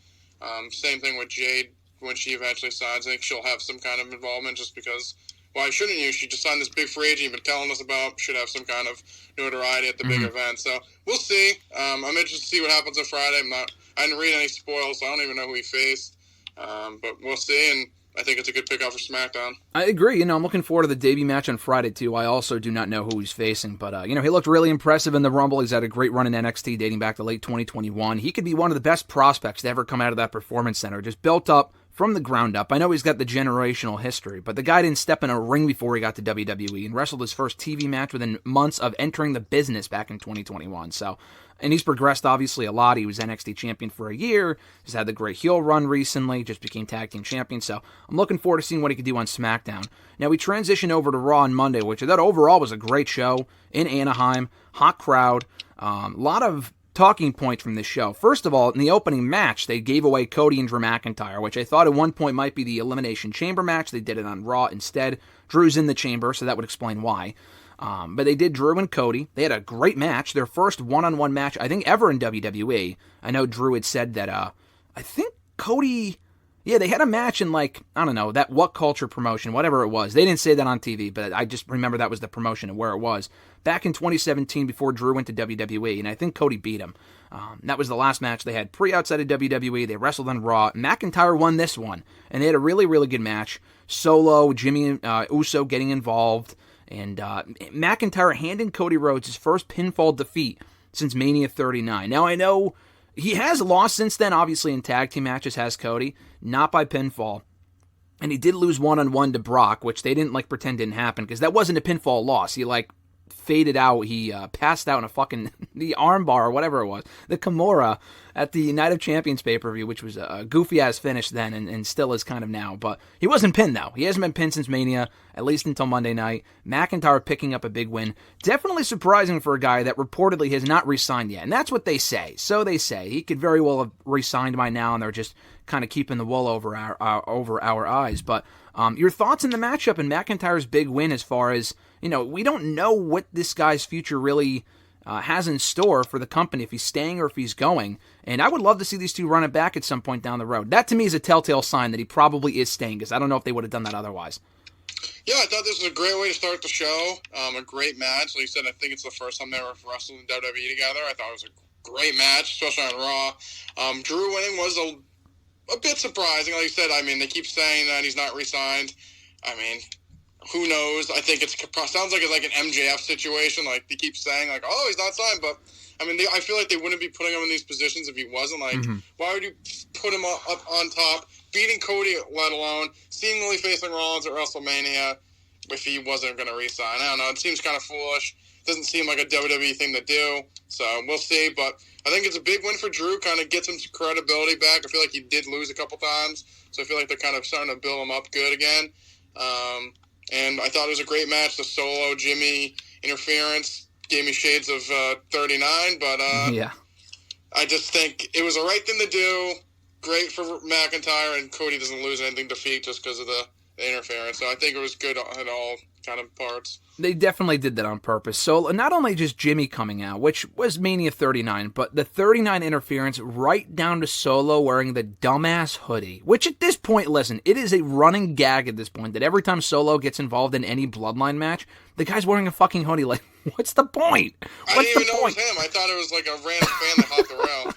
Same thing with Jade when she eventually signs. I think she'll have some kind of involvement just because, why shouldn't you? She just signed this big free agent you've been telling us about. Should have some kind of notoriety at the big event. So we'll see. I'm interested to see what happens on Friday. I didn't read any spoils, so I don't even know who he faced. But we'll see, and I think it's a good pickup for SmackDown. I agree. I'm looking forward to the debut match on Friday, too. I also do not know who he's facing, but, he looked really impressive in the Rumble. He's had a great run in NXT dating back to late 2021. He could be one of the best prospects to ever come out of that Performance Center, just built up from the ground up. I know he's got the generational history, but the guy didn't step in a ring before he got to WWE and wrestled his first TV match within months of entering the business back in 2021. And he's progressed, obviously, a lot. He was NXT champion for a year. He's had the great heel run recently. Just became tag team champion. So I'm looking forward to seeing what he could do on SmackDown. Now, we transition over to Raw on Monday, which I thought overall was a great show in Anaheim. Hot crowd. A lot of talking points from this show. First of all, in the opening match, they gave away Cody and Drew McIntyre, which I thought at one point might be the Elimination Chamber match. They did it on Raw instead. Drew's in the chamber, so that would explain why. But they did Drew and Cody. They had a great match, their first one-on-one match, I think, ever in WWE. I know Drew had said that, I think Cody, yeah, they had a match in, I don't know, that What Culture promotion, whatever it was. They didn't say that on TV, but I just remember that was the promotion and where it was. Back in 2017, before Drew went to WWE, and I think Cody beat him. That was the last match they had outside of WWE. They wrestled on Raw. McIntyre won this one, and they had a really, really good match. Solo, Jimmy Uso getting involved. And McIntyre handing Cody Rhodes his first pinfall defeat since Mania 39. Now, I know he has lost since then, obviously, in tag team matches, has Cody. Not by pinfall. And he did lose one-on-one to Brock, which they didn't, pretend didn't happen, because that wasn't a pinfall loss. He, faded out. He passed out in a fucking, the armbar or whatever it was. The Kimura at the Night of Champions pay-per-view, which was a goofy-ass finish then and still is kind of now. But he wasn't pinned, though. He hasn't been pinned since Mania, at least until Monday night. McIntyre picking up a big win. Definitely surprising for a guy that reportedly has not re-signed yet. And that's what they say. So they say. He could very well have re-signed by now, and they're just kind of keeping the wool over our eyes. But your thoughts on the matchup and McIntyre's big win as far as, we don't know what this guy's future really has in store for the company, if he's staying or if he's going. And I would love to see these two run it back at some point down the road. That, to me, is a telltale sign that he probably is staying, because I don't know if they would have done that otherwise. Yeah, I thought this was a great way to start the show. A great match. Like you said, I think it's the first time they were wrestling in WWE together. I thought it was a great match, especially on Raw. Drew winning was a bit surprising. Like you said, they keep saying that he's not re-signed. Who knows? I think it sounds like it's like an MJF situation. They keep saying, oh, he's not signed. But, I feel like they wouldn't be putting him in these positions if he wasn't. Why would you put him up on top, beating Cody, let alone seemingly facing Rollins at WrestleMania if he wasn't going to re-sign? I don't know. It seems kind of foolish. Doesn't seem like a WWE thing to do. So we'll see. But I think it's a big win for Drew. Kind of gets him some credibility back. I feel like he did lose a couple times. So I feel like they're kind of starting to build him up good again. And I thought it was a great match. The Solo Jimmy interference gave me shades of 39, but yeah, I just think it was the right thing to do. Great for McIntyre, and Cody doesn't lose anything defeat just because of the interference. So I think it was good at all kind of parts. They definitely did that on purpose. So not only just Jimmy coming out, which was Mania 39, but the 39 interference right down to Solo wearing the dumbass hoodie, which at this point, listen, it is a running gag at this point that every time Solo gets involved in any Bloodline match, the guy's wearing a fucking hoodie. What's the point? I didn't even know it was him. I thought it was like a random fan that hopped around.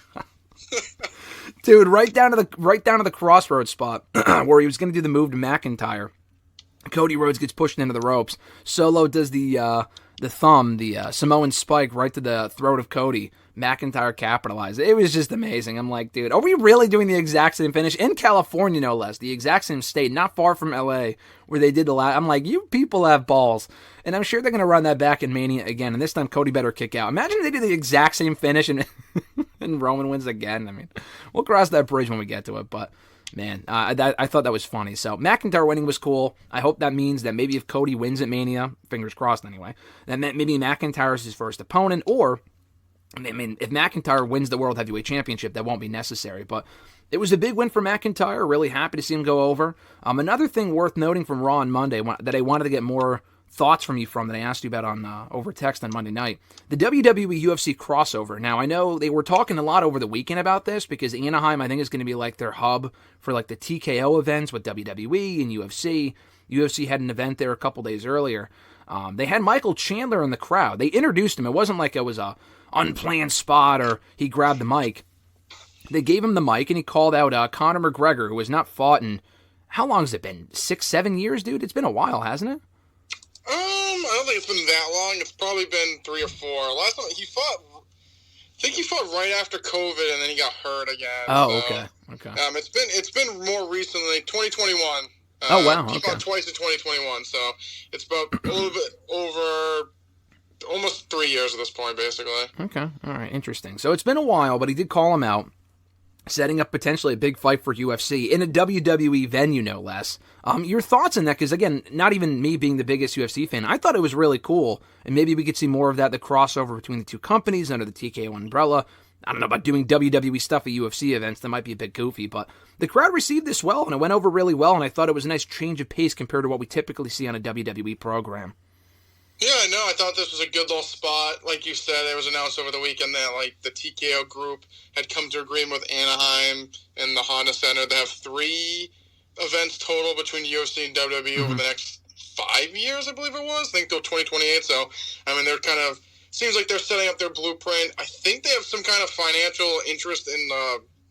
Dude, right down to the crossroads spot where he was going to do the move to McIntyre. Cody Rhodes gets pushed into the ropes. Solo does the thumb, the Samoan spike right to the throat of Cody. McIntyre capitalized. It was just amazing. I'm like, dude, are we really doing the exact same finish? In California, no less. The exact same state, not far from LA, where they did the last. I'm like, you people have balls. And I'm sure they're going to run that back in Mania again. And this time, Cody better kick out. Imagine if they do the exact same finish and, and Roman wins again. I mean, we'll cross that bridge when we get to it. But, man, I thought that was funny. So, McIntyre winning was cool. I hope that means that maybe if Cody wins at Mania, fingers crossed anyway, then maybe McIntyre is his first opponent, or, I mean, if McIntyre wins the World Heavyweight Championship, that won't be necessary. But it was a big win for McIntyre. Really happy to see him go over. Another thing worth noting from Raw on Monday that I wanted to get more thoughts from you that I asked you about on over text on Monday night, the WWE-UFC crossover. Now, I know they were talking a lot over the weekend about this because Anaheim, I think, is going to be like their hub for like the TKO events with WWE and UFC. UFC had an event there a couple days earlier. They had Michael Chandler in the crowd. They introduced him. It wasn't like it was a unplanned spot or he grabbed the mic. They gave him the mic and he called out Conor McGregor, who has not fought in, how long has it been? 6-7 years, dude? It's been a while, hasn't it? I don't think it's been that long. It's probably been 3 or 4. Last time he fought, I think he fought right after COVID, and then he got hurt again. Oh, so, okay. It's been more recently, 2021. Oh, wow. He fought twice in 2021, so it's about a little bit over almost 3 years at this point, basically. Okay, all right, interesting. So it's been a while, but he did call him out, setting up potentially a big fight for UFC in a WWE venue, no less. Your thoughts on that? Because, again, not even me being the biggest UFC fan, I thought it was really cool, and maybe we could see more of that, the crossover between the two companies under the TKO umbrella. I don't know about doing WWE stuff at UFC events. That might be a bit goofy, but the crowd received this well, and it went over really well, and I thought it was a nice change of pace compared to what we typically see on a WWE program. Yeah, no, I thought this was a good little spot. Like you said, it was announced over the weekend that like the TKO group had come to agreement with Anaheim and the Honda Center to have 3 events total between UFC and WWE over the next 5 years, I believe it was. I think till 2028. So, I mean, they're kind of, seems like they're setting up their blueprint. I think they have some kind of financial interest in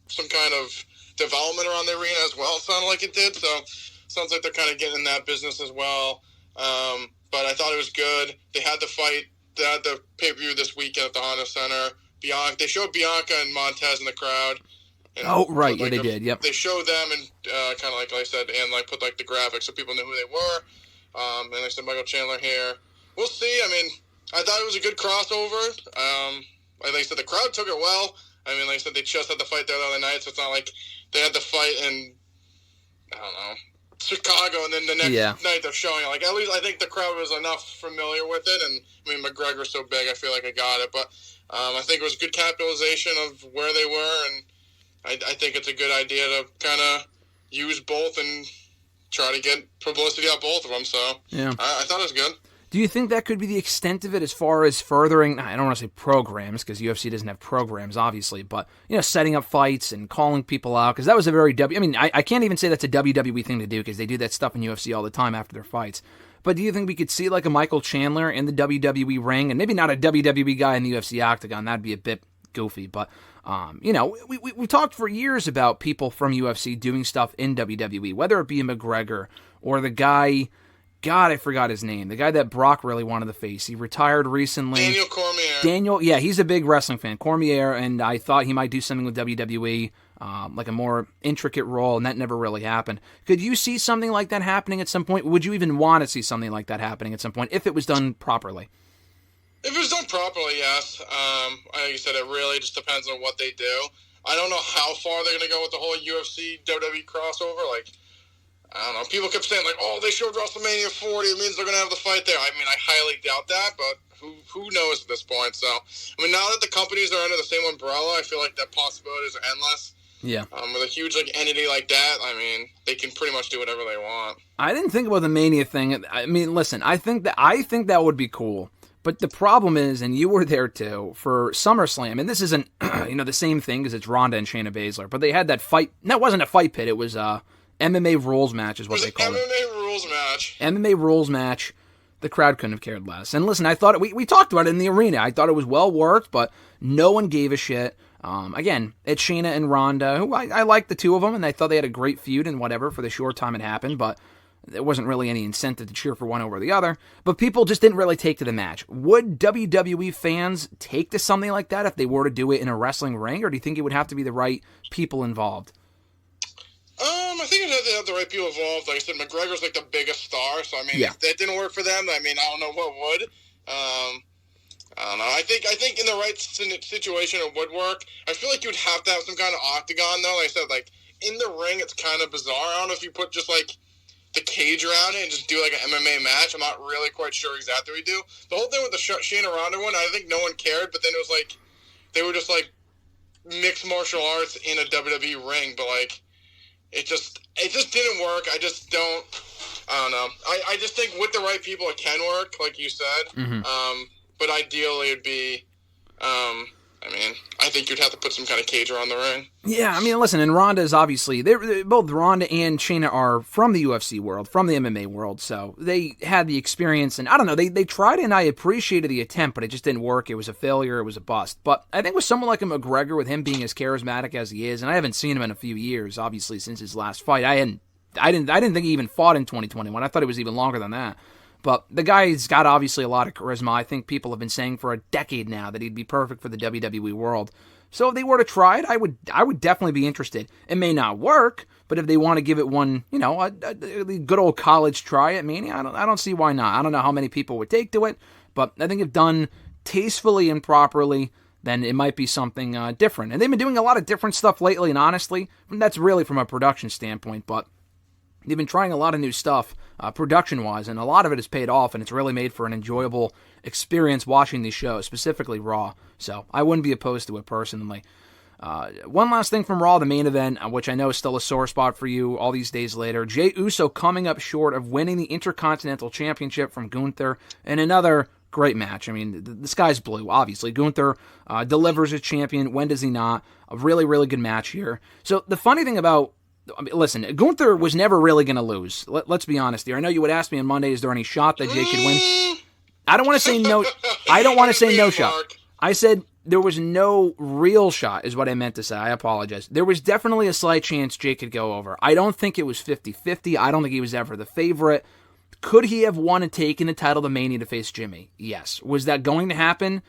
some kind of development around the arena as well. It sounded like it did. So, sounds like they're kind of getting in that business as well. But I thought it was good. They had the fight, they had the pay-per-view this weekend at the Honda Center. They showed Bianca and Montez in the crowd. And right, yeah, they did, yep. They showed them and kind of like I said, and like put like the graphics so people knew who they were. And they said Michael Chandler here. We'll see. I mean, I thought it was a good crossover. Like I said, the crowd took it well. I mean, like I said, they just had the fight there the other night, so it's not like they had the fight in, I don't know, Chicago, and then the next night they're showing it. Like, at least I think the crowd was enough familiar with it, and I mean, McGregor's so big, I feel like I got it. But I think it was good capitalization of where they were, and I think it's a good idea to kind of use both and try to get publicity out both of them. So yeah, I thought it was good. Do you think that could be the extent of it as far as furthering, I don't want to say programs, because UFC doesn't have programs, obviously, but, you know, setting up fights and calling people out, because that was a very, I can't even say that's a WWE thing to do, because they do that stuff in UFC all the time after their fights. But do you think we could see, like, a Michael Chandler in the WWE ring, and maybe not a WWE guy in the UFC octagon, that'd be a bit goofy, but, you know, we talked for years about people from UFC doing stuff in WWE, whether it be McGregor or the guy... God, I forgot his name. The guy that Brock really wanted to face. He retired recently. Daniel Cormier. Yeah, he's a big wrestling fan. Cormier, and I thought he might do something with WWE, like a more intricate role, and that never really happened. Could you see something like that happening at some point? Would you even want to see something like that happening at some point, if it was done properly? If it was done properly, yes. Like you said, it really just depends on what they do. I don't know how far they're going to go with the whole UFC WWE crossover, like... I don't know. People kept saying, like, oh, they showed WrestleMania 40. It means they're going to have the fight there. I mean, I highly doubt that, but who knows at this point? So, I mean, now that the companies are under the same umbrella, I feel like that possibilities are endless. Yeah. With a huge, like, entity like that, I mean, they can pretty much do whatever they want. I didn't think about the Mania thing. I mean, listen, I think that would be cool. But the problem is, and you were there too, for SummerSlam, and this isn't, you know, the same thing because it's Ronda and Shayna Baszler, but they had that fight. That wasn't a fight pit. It was, MMA rules match is what they called it. MMA rules match. The crowd couldn't have cared less. And listen, I thought we talked about it in the arena. I thought it was well worked, but no one gave a shit. Again, it's Shayna and Ronda, who I like the two of them, and I thought they had a great feud and whatever for the short time it happened. But there wasn't really any incentive to cheer for one over the other, but people just didn't really take to the match. Would WWE fans take to something like that if they were to do it in a wrestling ring, or do you think it would have to be the right people involved? I think it had to have the right people involved. Like I said, McGregor's like the biggest star, so I mean, if that didn't work for them, I mean, I don't know what would. I don't know. I think in the right situation it would work. I feel like you'd have to have some kind of octagon, though. Like I said, like in the ring, it's kind of bizarre. I don't know if you put just like the cage around it and just do like an MMA match. I'm not really quite sure exactly what you do. The whole thing with the Shayna Ronda one, I think no one cared, but then it was like they were just like mixed martial arts in a WWE ring, but like it just didn't work. I don't know. I just think with the right people it can work, like you said. Mm-hmm. But ideally it'd be, I mean, I think you'd have to put some kind of cage around the ring. Yeah, I mean, listen, and Ronda is obviously, both Ronda and Cena are from the UFC world, from the MMA world, so they had the experience, and I don't know, they tried, and I appreciated the attempt, but it just didn't work. It was a failure, it was a bust. But I think with someone like a McGregor, with him being as charismatic as he is, and I haven't seen him in a few years, obviously, since his last fight. I didn't think he even fought in 2021. I thought it was even longer than that. But the guy's got obviously a lot of charisma. I think people have been saying for a decade now that he'd be perfect for the WWE world. So if they were to try it, I would definitely be interested. It may not work, but if they want to give it one, a good old college try at Mania, I don't see why not. I don't know how many people would take to it, but I think if done tastefully and properly, then it might be something different. And they've been doing a lot of different stuff lately, and honestly, that's really from a production standpoint, but they've been trying a lot of new stuff, production-wise, and a lot of it has paid off, and it's really made for an enjoyable experience watching these shows, specifically Raw. So I wouldn't be opposed to it personally. One last thing from Raw, the main event, which I know is still a sore spot for you all these days later. Jey Uso coming up short of winning the Intercontinental Championship from Gunther in another great match. I mean, the sky's blue, obviously. Gunther delivers as champion. When does he not? A really, really good match here. So the funny thing about listen, Gunther was never really going to lose. Let's be honest here. I know you would ask me on Monday, is there any shot that Jey could win? I don't want to say no. I don't want to say no shot. I said there was no real shot is what I meant to say. I apologize. There was definitely a slight chance Jey could go over. I don't think it was 50-50. I don't think he was ever the favorite. Could he have won and taken the title to Mania to face Jimmy? Yes. Was that going to happen?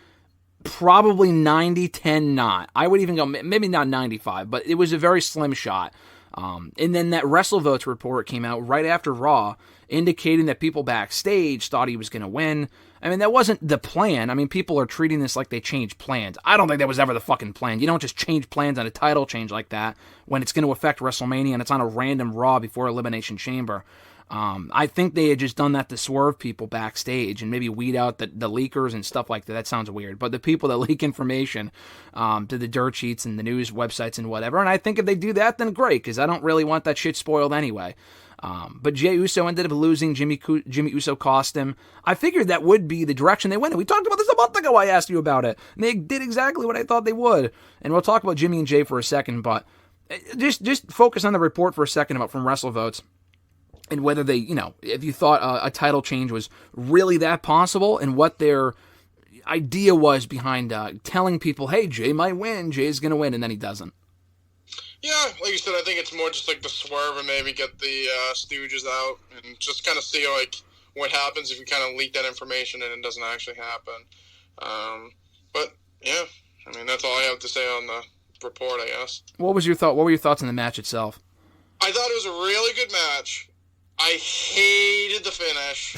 Probably 90-10 not. I would even go, maybe not 95, but it was a very slim shot. And then that WrestleVotes report came out right after Raw, indicating that people backstage thought he was going to win. I mean, that wasn't the plan. I mean, people are treating this like they changed plans. I don't think that was ever the fucking plan. You don't just change plans on a title change like that when it's going to affect WrestleMania and it's on a random Raw before Elimination Chamber. I think they had just done that to swerve people backstage and maybe weed out the leakers and stuff like that. That sounds weird. But the people that leak information to the dirt sheets and the news websites and whatever. And I think if they do that, then great, because I don't really want that shit spoiled anyway. But Jey Uso ended up losing. Jimmy Uso cost him. I figured that would be the direction they went. We talked about this a month ago. I asked you about it. And they did exactly what I thought they would. And we'll talk about Jimmy and Jey for a second. But just focus on the report for a second about from WrestleVotes. And whether they, if you thought a title change was really that possible and what their idea was behind telling people, hey, Jey might win, Jey's going to win, and then he doesn't. Yeah, like you said, I think it's more just like the swerve and maybe get the Stooges out and just kind of see like what happens if you kind of leak that information and it doesn't actually happen. But yeah, I mean, that's all I have to say on the report, I guess. What were your thoughts on the match itself? I thought it was a really good match. I hated the finish.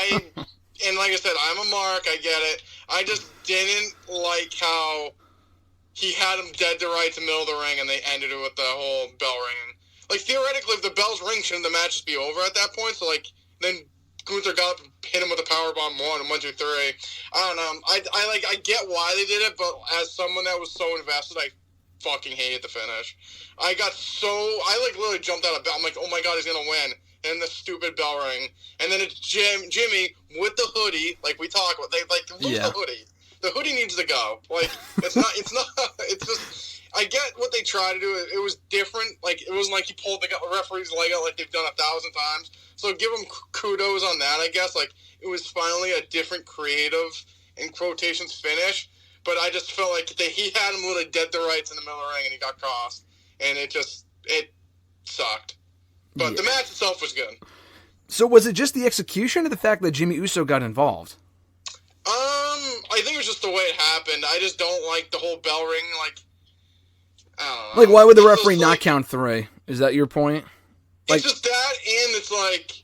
And like I said, I'm a mark, I get it. I just didn't like how he had him dead to rights in the middle of the ring and they ended it with the whole bell ringing. Like, theoretically, if the bells ring, shouldn't the match just be over at that point? So, like, then Gunther got up and hit him with a powerbomb 1 2 3. I don't know. I get why they did it, but as someone that was so invested, I fucking hated the finish. I literally jumped out of bed. I'm like, oh my god, he's gonna win. And the stupid bell ring, and then it's Jimmy with the hoodie, like we talk about. They lose the hoodie. The hoodie needs to go. Like it's just. I get what they try to do. It was different. Like it wasn't like he pulled the referee's leg out like they've done 1,000 times. So give them kudos on that. I guess like it was finally a different creative in quotations finish. But I just felt like he had him literally dead to rights in the middle of the ring, and he got crossed, and it sucked. But the match itself was good. So was it just the execution or the fact that Jimmy Uso got involved? I think it was just the way it happened. I just don't like the whole bell ring. Like, I don't know. Like, why would the referee not count 3? Is that your point? Like, it's just that, and it's like,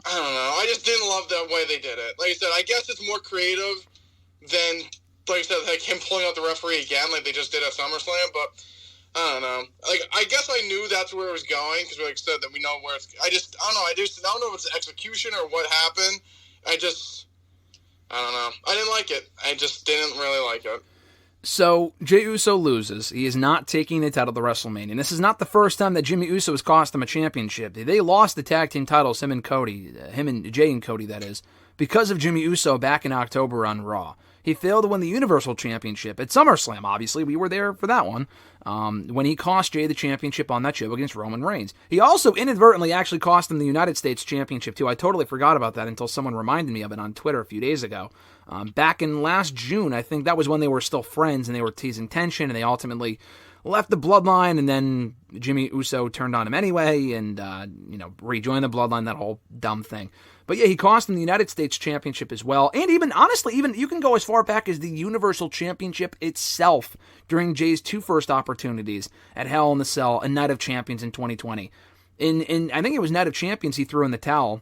I don't know. I just didn't love that way they did it. Like I said, I guess it's more creative than, like I said, like him pulling out the referee again, like they just did at SummerSlam. But I don't know. Like, I guess I knew that's where it was going because, like I said, that we know where it's. I don't know. I don't know if it's execution or what happened. I don't know. I didn't like it. I just didn't really like it. So, Jey Uso loses. He is not taking the title to WrestleMania. And this is not the first time that Jimmy Uso has cost him a championship. They lost the tag team titles, him and Jey and Cody, that is, because of Jimmy Uso back in October on Raw. He failed to win the Universal Championship at SummerSlam, obviously. We were there for that one. When he cost Jey the championship on that show against Roman Reigns. He also inadvertently actually cost him the United States Championship, too. I totally forgot about that until someone reminded me of it on Twitter a few days ago. Back in last June, I think that was when they were still friends and they were teasing tension, and they ultimately left the Bloodline, and then Jimmy Uso turned on him anyway and, rejoined the Bloodline, that whole dumb thing. But yeah, he cost him the United States Championship as well. And even, honestly, you can go as far back as the Universal Championship itself during Jey's 2 first opportunities at Hell in the Cell and Night of Champions in 2020. In I think it was Night of Champions he threw in the towel.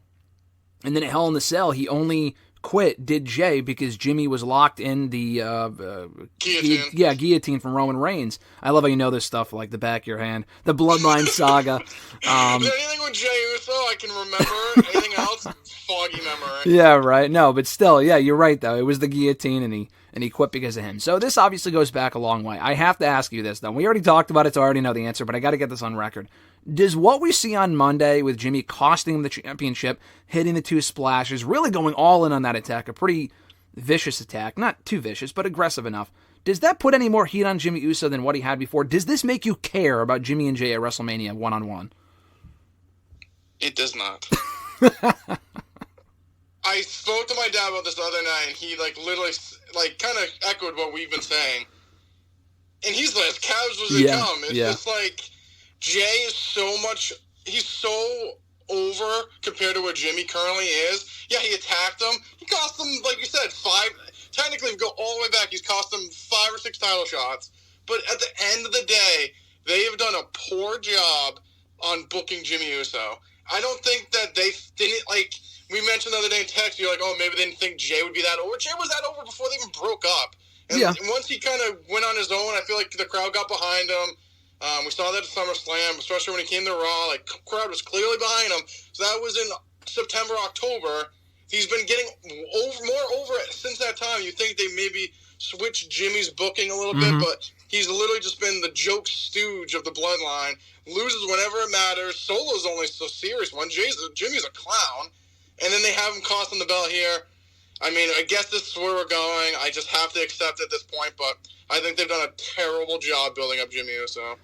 And then at Hell in the Cell, he only did Jey because Jimmy was locked in the guillotine. Guillotine from Roman Reigns. I love how you know this stuff like the back of your hand. The Bloodline saga. Is there anything with Jey Uso I can remember? Anything else? Foggy memory. Yeah, right. No, but still, yeah, you're right though. It was the guillotine, and he quit because of him. So this obviously goes back a long way. I have to ask you this though. We already talked about it, so I already know the answer, but I got to get this on record. Does what we see on Monday with Jimmy costing him the championship, hitting the 2 splashes, really going all in on that attack, a pretty vicious attack, not too vicious, but aggressive enough, does that put any more heat on Jimmy Uso than what he had before? Does this make you care about Jimmy and Jey at WrestleMania one-on-one? It does not. I spoke to my dad about this the other night, and he literally kind of echoed what we've been saying. And he's as casual as they come. It's just like Jey is he's so over compared to where Jimmy currently is. Yeah, he attacked him. He cost him, like you said, 5. Technically, if we go all the way back, he's cost him 5 or 6 title shots. But at the end of the day, they have done a poor job on booking Jimmy Uso. I don't think that they didn't, we mentioned the other day in text, you're like, oh, maybe they didn't think Jey would be that over. Jey was that over before they even broke up. And once he kind of went on his own, I feel like the crowd got behind him. We saw that at SummerSlam, especially when he came to Raw. The crowd was clearly behind him. So that was in September, October. He's been getting more over it since that time. You think they maybe switched Jimmy's booking a little bit, but he's literally just been the joke stooge of the Bloodline. Loses whenever it matters. Solo's only so serious one. Jimmy's a clown. And then they have him cost him the belt here. I mean, I guess this is where we're going. I just have to accept it at this point, but I think they've done a terrible job building up Jimmy Uso.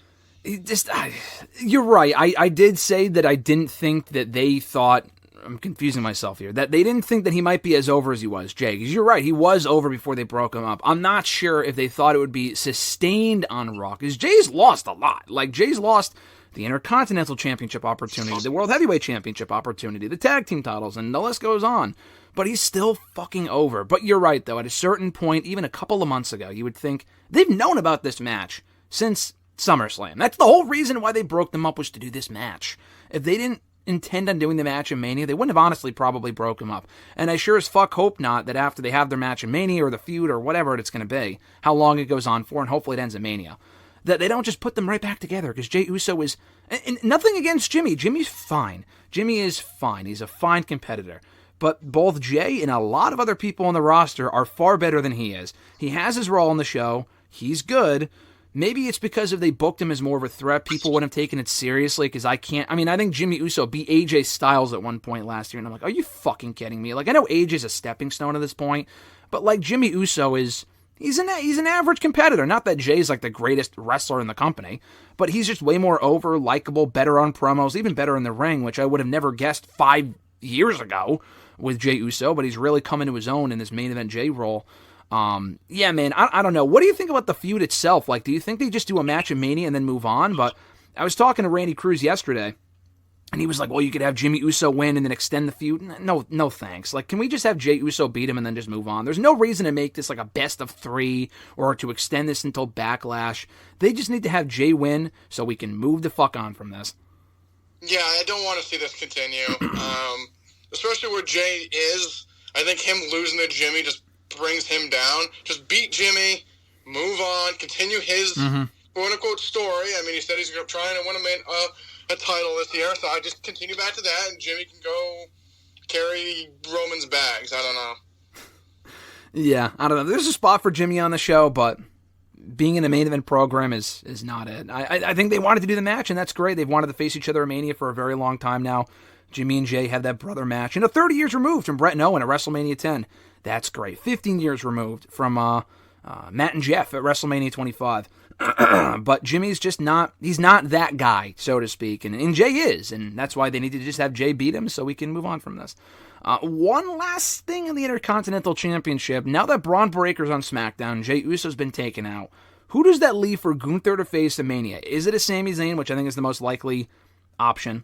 You're right. I did say that I didn't think that they thought, I'm confusing myself here, that they didn't think that he might be as over as he was, Jey. Because you're right, he was over before they broke him up. I'm not sure if they thought it would be sustained on Raw, because Jey's lost a lot. Like, Jey's lost the Intercontinental Championship opportunity, the World Heavyweight Championship opportunity, the Tag Team titles, and the list goes on. But he's still fucking over. But you're right, though. At a certain point, even a couple of months ago, you would think they've known about this match since SummerSlam. That's the whole reason why they broke them up, was to do this match. If they didn't intend on doing the match in Mania, they wouldn't have honestly probably broke him up. And I sure as fuck hope not that after they have their match in Mania or the feud or whatever it's going to be, how long it goes on for, and hopefully it ends at Mania, that they don't just put them right back together, because Jey Uso is... And nothing against Jimmy. Jimmy's fine. Jimmy is fine. He's a fine competitor. But both Jey and a lot of other people on the roster are far better than he is. He has his role in the show. He's good. Maybe it's because if they booked him as more of a threat, people wouldn't have taken it seriously, because I think Jimmy Uso beat AJ Styles at one point last year, and I'm like, are you fucking kidding me? Like, I know AJ's a stepping stone at this point, but like, Jimmy Uso is... He's an average competitor. Not that Jey's like the greatest wrestler in the company, but he's just way more over, likable, better on promos, even better in the ring, which I would have never guessed 5 years ago with Jey Uso, but he's really come into his own in this main event Jey role. Yeah, man, I don't know. What do you think about the feud itself? Like, do you think they just do a match in Mania and then move on? But I was talking to Randy Cruz yesterday, And he was like, well, you could have Jimmy Uso win and then extend the feud. No thanks. Like, can we just have Jey Uso beat him and then just move on? There's no reason to make this like a best of 3 or to extend this until Backlash. They just need to have Jey win so we can move the fuck on from this. Yeah, I don't want to see this continue. Especially where Jey is. I think him losing to Jimmy just brings him down. Just beat Jimmy, move on, continue his quote-unquote story. I mean, he said he's trying to win a title this year, so I just continue back to that, and Jimmy can go carry Roman's bags. I don't know. Yeah, I don't know. There's a spot for Jimmy on the show, but being in the main event program is not it. I think they wanted to do the match, and that's great. They've wanted to face each other at Mania for a very long time now. Jimmy and Jey have that brother match. 30 years removed from Brett and Owen at WrestleMania 10. That's great. 15 years removed from Matt and Jeff at WrestleMania 25. But Jimmy's just not, he's not that guy, so to speak. And Jey is, and that's why they need to just have Jey beat him so we can move on from this. One last thing in the Intercontinental Championship. Now that Bron Breakker's on SmackDown, Jey Uso's been taken out. Who does that leave for Gunther to face at Mania? Is it a Sami Zayn, which I think is the most likely option?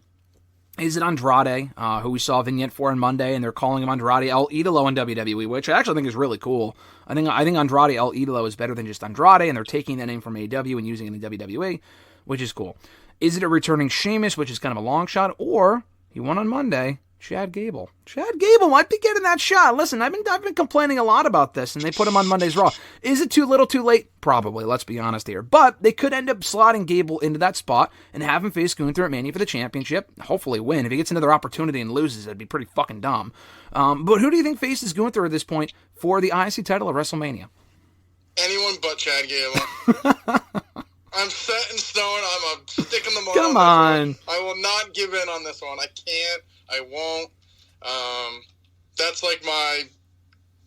Is it Andrade, who we saw a vignette for on Monday, and they're calling him Andrade El Idolo in WWE, which I actually think is really cool. I think Andrade El Idolo is better than just Andrade, and they're taking that name from AEW and using it in WWE, which is cool. Is it a returning Sheamus, which is kind of a long shot, or he won on Monday, Chad Gable. Chad Gable might be getting that shot. Listen, I've been complaining a lot about this, and they put him on Monday's Raw. Is it too little, too late? Probably. Let's be honest here. But they could end up slotting Gable into that spot and have him face Gunther at Mania for the championship. Hopefully win. If he gets another opportunity and loses, that'd be pretty fucking dumb. But who do you think faces Gunther at this point for the IC title at WrestleMania? Anyone but Chad Gable. I'm set in stone. I'm a stick in the mud. Come on. I will not give in on this one. I can't. I won't. That's like my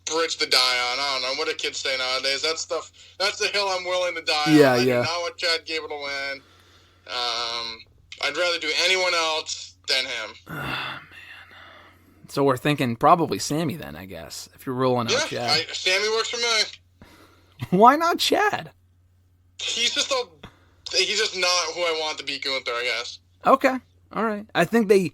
bridge to die on. I don't know. What do kids say nowadays? That stuff, that's the hill I'm willing to die on. I do not want Chad Gable to win. I'd rather do anyone else than him. Oh, man. So we're thinking probably Sammy then, I guess, if you're ruling out Chad. Sammy works for me. Why not Chad? He's just not who I want to beat Gunther, I guess. Okay. All right. I think they,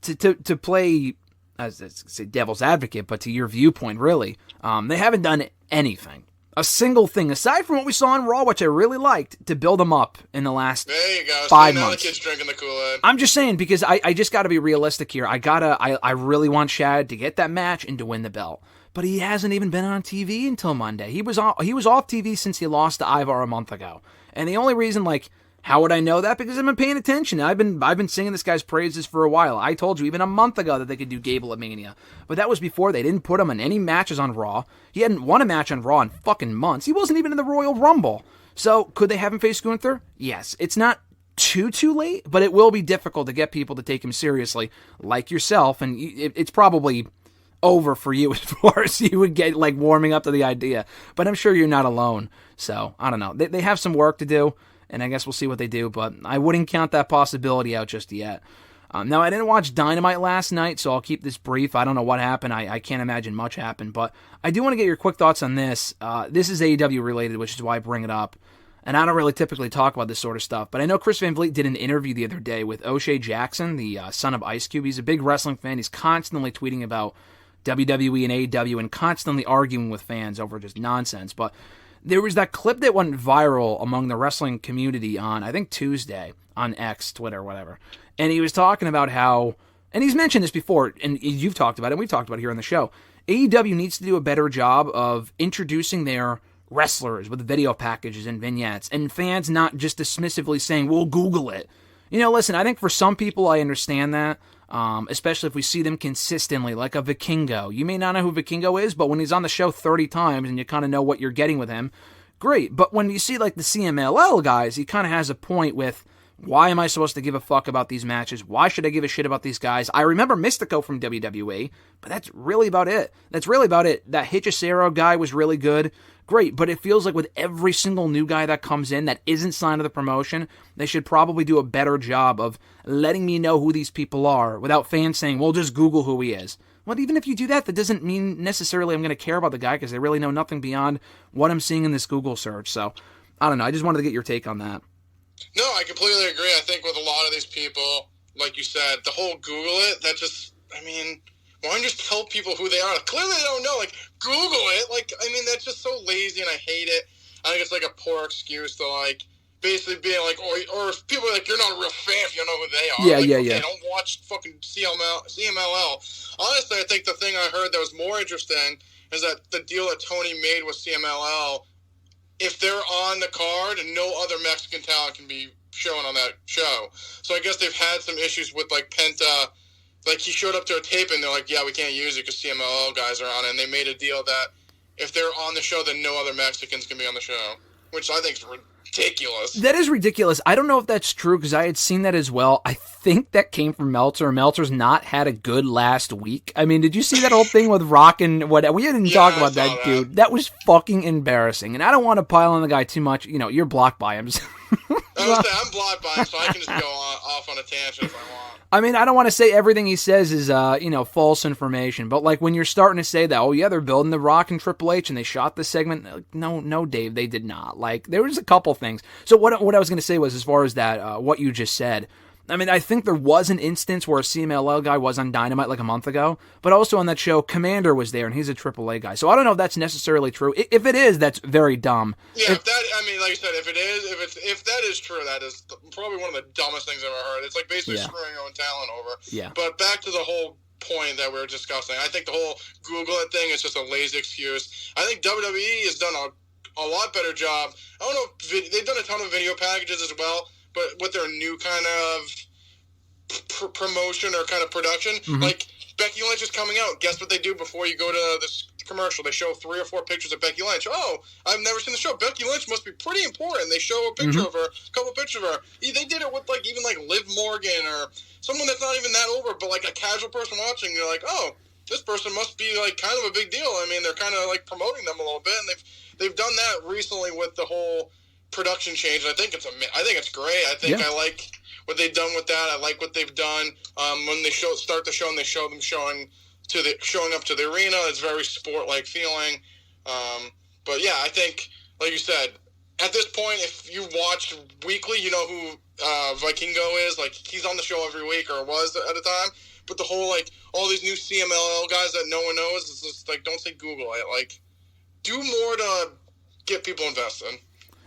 to play, as I say, devil's advocate, but to your viewpoint, really, they haven't done anything. A single thing, aside from what we saw on Raw, which I really liked, to build them up in the last 5 months. Now the kid's drinking the Kool-Aid. I'm just saying, because I just got to be realistic here. I really want Chad to get that match and to win the belt. But he hasn't even been on TV until Monday. He was off TV since he lost to Ivar a month ago. And the only reason, how would I know that? Because I've been paying attention. I've been singing this guy's praises for a while. I told you even a month ago that they could do Gable at Mania. But that was before they didn't put him in any matches on Raw. He hadn't won a match on Raw in fucking months. He wasn't even in the Royal Rumble. So, could they have him face Gunther? Yes. It's not too late, but it will be difficult to get people to take him seriously, like yourself. And it's probably over for you as far as you would get warming up to the idea. But I'm sure you're not alone. So, I don't know. They have some work to do. And I guess we'll see what they do, but I wouldn't count that possibility out just yet. Now, I didn't watch Dynamite last night, so I'll keep this brief. I don't know what happened. I can't imagine much happened, but I do want to get your quick thoughts on this. This is AEW related, which is why I bring it up. And I don't really typically talk about this sort of stuff, but I know Chris Van Vliet did an interview the other day with O'Shea Jackson, the son of Ice Cube. He's a big wrestling fan. He's constantly tweeting about WWE and AEW and constantly arguing with fans over just nonsense, but there was that clip that went viral among the wrestling community on, I think, Tuesday, on X, Twitter, whatever. And he was talking about how, and he's mentioned this before, and you've talked about it, and we've talked about it here on the show, AEW needs to do a better job of introducing their wrestlers with video packages and vignettes, and fans not just dismissively saying, well, Google it. Listen, I think for some people I understand that, especially if we see them consistently, like a Vikingo. You may not know who Vikingo is, but when he's on the show 30 times and you kind of know what you're getting with him, great. But when you see the CMLL guys, he kind of has a point with, why am I supposed to give a fuck about these matches? Why should I give a shit about these guys? I remember Mystico from WWE, but that's really about it. That Hechicero guy was really good. Great, but it feels like with every single new guy that comes in that isn't signed to the promotion, they should probably do a better job of letting me know who these people are without fans saying, well, just Google who he is. Well, even if you do that doesn't mean necessarily I'm going to care about the guy because they really know nothing beyond what I'm seeing in this Google search. So, I don't know. I just wanted to get your take on that. No, I completely agree. I think with a lot of these people, like you said, the whole Google it, that just, I mean, why don't you just tell people who they are? Like, clearly they don't know. Like, Google it. Like, I mean, that's just so lazy, and I hate it. I think it's like a poor excuse to, like, basically being like, or if people are like, you're not a real fan if you don't know who they are. Yeah, like, yeah. Don't watch fucking CMLL. Honestly, I think the thing I heard that was more interesting is that the deal that Tony made with CMLL, if they're on the card, no other Mexican talent can be shown on that show. So I guess they've had some issues with, like, Penta. Like, he showed up to a tape, and they're like, yeah, we can't use it because CMLL guys are on it. And they made a deal that if they're on the show, then no other Mexicans can be on the show, which I think is ridiculous. That is ridiculous. I don't know if that's true because I had seen that as well. I think that came from Meltzer. Meltzer's not had a good last week. I mean, did you see that whole thing with Rock and what? We didn't talk about that, dude. That was fucking embarrassing. And I don't want to pile on the guy too much. You know, you're blocked by him. I'm blocked by him, so I can just go off on a tangent if I want. I mean, I don't want to say everything he says is, false information, but like when you're starting to say that, oh yeah, they're building the Rock and Triple H and they shot the segment. Like, no, Dave, they did not. Like, there was a couple things. So what I was going to say was, as far as that, what you just said, I mean, I think there was an instance where a CMLL guy was on Dynamite like a month ago, but also on that show, Commander was there, and he's a AAA guy. So I don't know if that's necessarily true. If it is, that's very dumb. Yeah, like I said, if that is true, that is probably one of the dumbest things I've ever heard. It's like basically screwing your own talent over. Yeah. But back to the whole point that we were discussing, I think the whole Google it thing is just a lazy excuse. I think WWE has done a lot better job. I don't know if they've done a ton of video packages as well, but with their new kind of promotion or kind of production, like Becky Lynch is coming out. Guess what they do before you go to this commercial? They show 3 or 4 pictures of Becky Lynch. Oh, I've never seen the show. Becky Lynch must be pretty important. They show a picture of her, a couple pictures of her. They did it with even Liv Morgan or someone that's not even that over, but like a casual person watching. You're like, oh, this person must be like kind of a big deal. I mean, they're kind of like promoting them a little bit, and they've done that recently with the whole production change. And I think it's great. I think I like what they've done with that. I like what they've done when they start the show and they show them showing up to the arena. It's very sport-like feeling. But yeah, I think, like you said, at this point, if you watch weekly, you know who Vikingo is. Like, he's on the show every week, or was at a time. But the whole, like, all these new CMLL guys that no one knows, it's just like, don't say Google it. Like, do more to get people invested.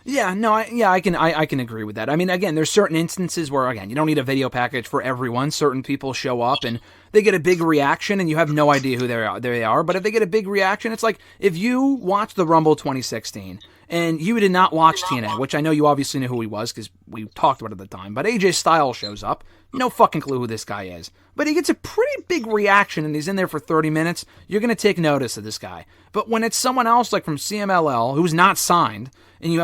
Yeah, no, I can agree with that. I mean, again, there's certain instances where, again, you don't need a video package for everyone. Certain people show up and they get a big reaction and you have no idea who they are. But if they get a big reaction, it's like if you watched the Rumble 2016 and you did not watch TNA, which I know you obviously knew who he was because we talked about it at the time, but AJ Styles shows up, no fucking clue who this guy is. But he gets a pretty big reaction and he's in there for 30 minutes, you're going to take notice of this guy. But when it's someone else like from CMLL who's not signed and you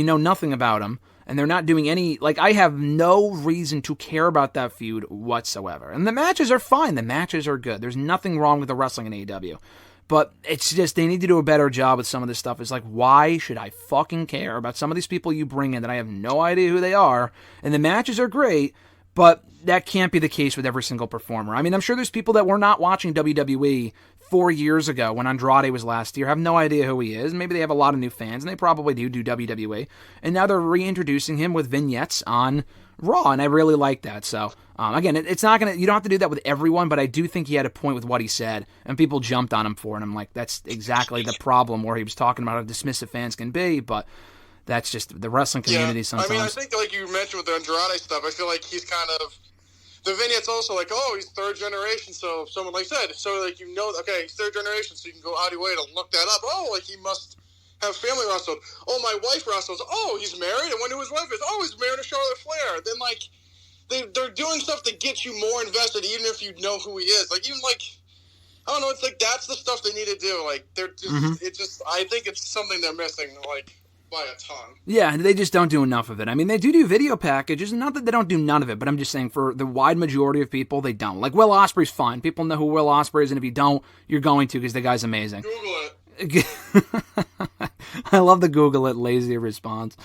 know nothing about him, and they're not doing any, like, I have no reason to care about that feud whatsoever. And the matches are fine. The matches are good. There's nothing wrong with the wrestling in AEW. But it's just, they need to do a better job with some of this stuff. It's like, why should I fucking care about some of these people you bring in that I have no idea who they are? And the matches are great, but that can't be the case with every single performer. I mean, I'm sure there's people that were not watching WWE 4 years ago when Andrade was last year, have no idea who he is. Maybe they have a lot of new fans, and they probably do WWE. And now they're reintroducing him with vignettes on Raw, and I really like that. So, again, it's not going to, you don't have to do that with everyone, but I do think he had a point with what he said, and people jumped on him for it. And I'm like, that's exactly the problem where he was talking about how dismissive fans can be, but that's just the wrestling community sometimes. I mean, I think, like you mentioned with the Andrade stuff, I feel like he's kind of, the vignette's also like, oh, he's third generation, so someone like said, so like you know, okay, he's third generation, so you can go out of your way to look that up. Oh, like he must have family wrestled. Oh, my wife wrestles. Oh, he's married. I wonder who his wife is. Oh, he's married to Charlotte Flair. Then like they're doing stuff to get you more invested, even if you know who he is. Like even like I don't know. It's like that's the stuff they need to do. Like they're just, it's just I think it's something they're missing. Like. By a ton. Yeah, they just don't do enough of it. I mean, they do video packages, and not that they don't do none of it, but I'm just saying for the wide majority of people, they don't. Like, Will Ospreay's fine. People know who Will Ospreay is, and if you don't, you're going to because the guy's amazing. Google it. I love the Google it lazy response.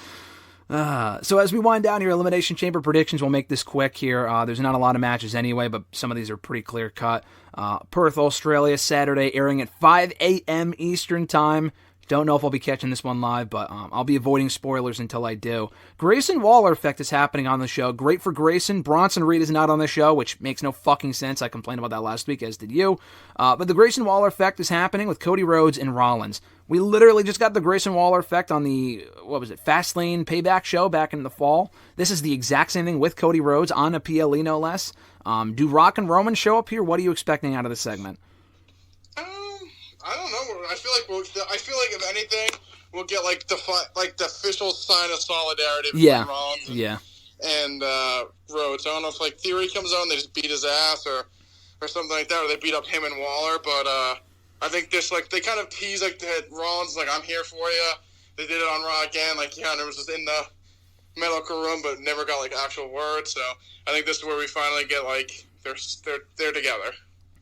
So as we wind down here, Elimination Chamber predictions, we'll make this quick here. There's not a lot of matches anyway, but some of these are pretty clear cut. Perth, Australia, Saturday, airing at 5 a.m. Eastern Time. Don't know if I'll be catching this one live, but I'll be avoiding spoilers until I do. Grayson Waller effect is happening on the show. Great for Grayson. Bronson Reed is not on the show, which makes no fucking sense. I complained about that last week, as did you. But the Grayson Waller effect is happening with Cody Rhodes and Rollins. We literally just got the Grayson Waller effect on the, Fastlane Payback show back in the fall. This is the exact same thing with Cody Rhodes on a PLE, no less. Do Rock and Roman show up here? What are you expecting out of this segment? I don't know. I feel like if anything, we'll get like the official sign of solidarity between Rollins and Rhodes. I don't know if like Theory comes on, they just beat his ass or something like that, or they beat up him and Waller. But I think this they kind of tease that Rollins I'm here for you. They did it on Raw again. It was just in the medical room, but never got actual words. So I think this is where we finally get they're together.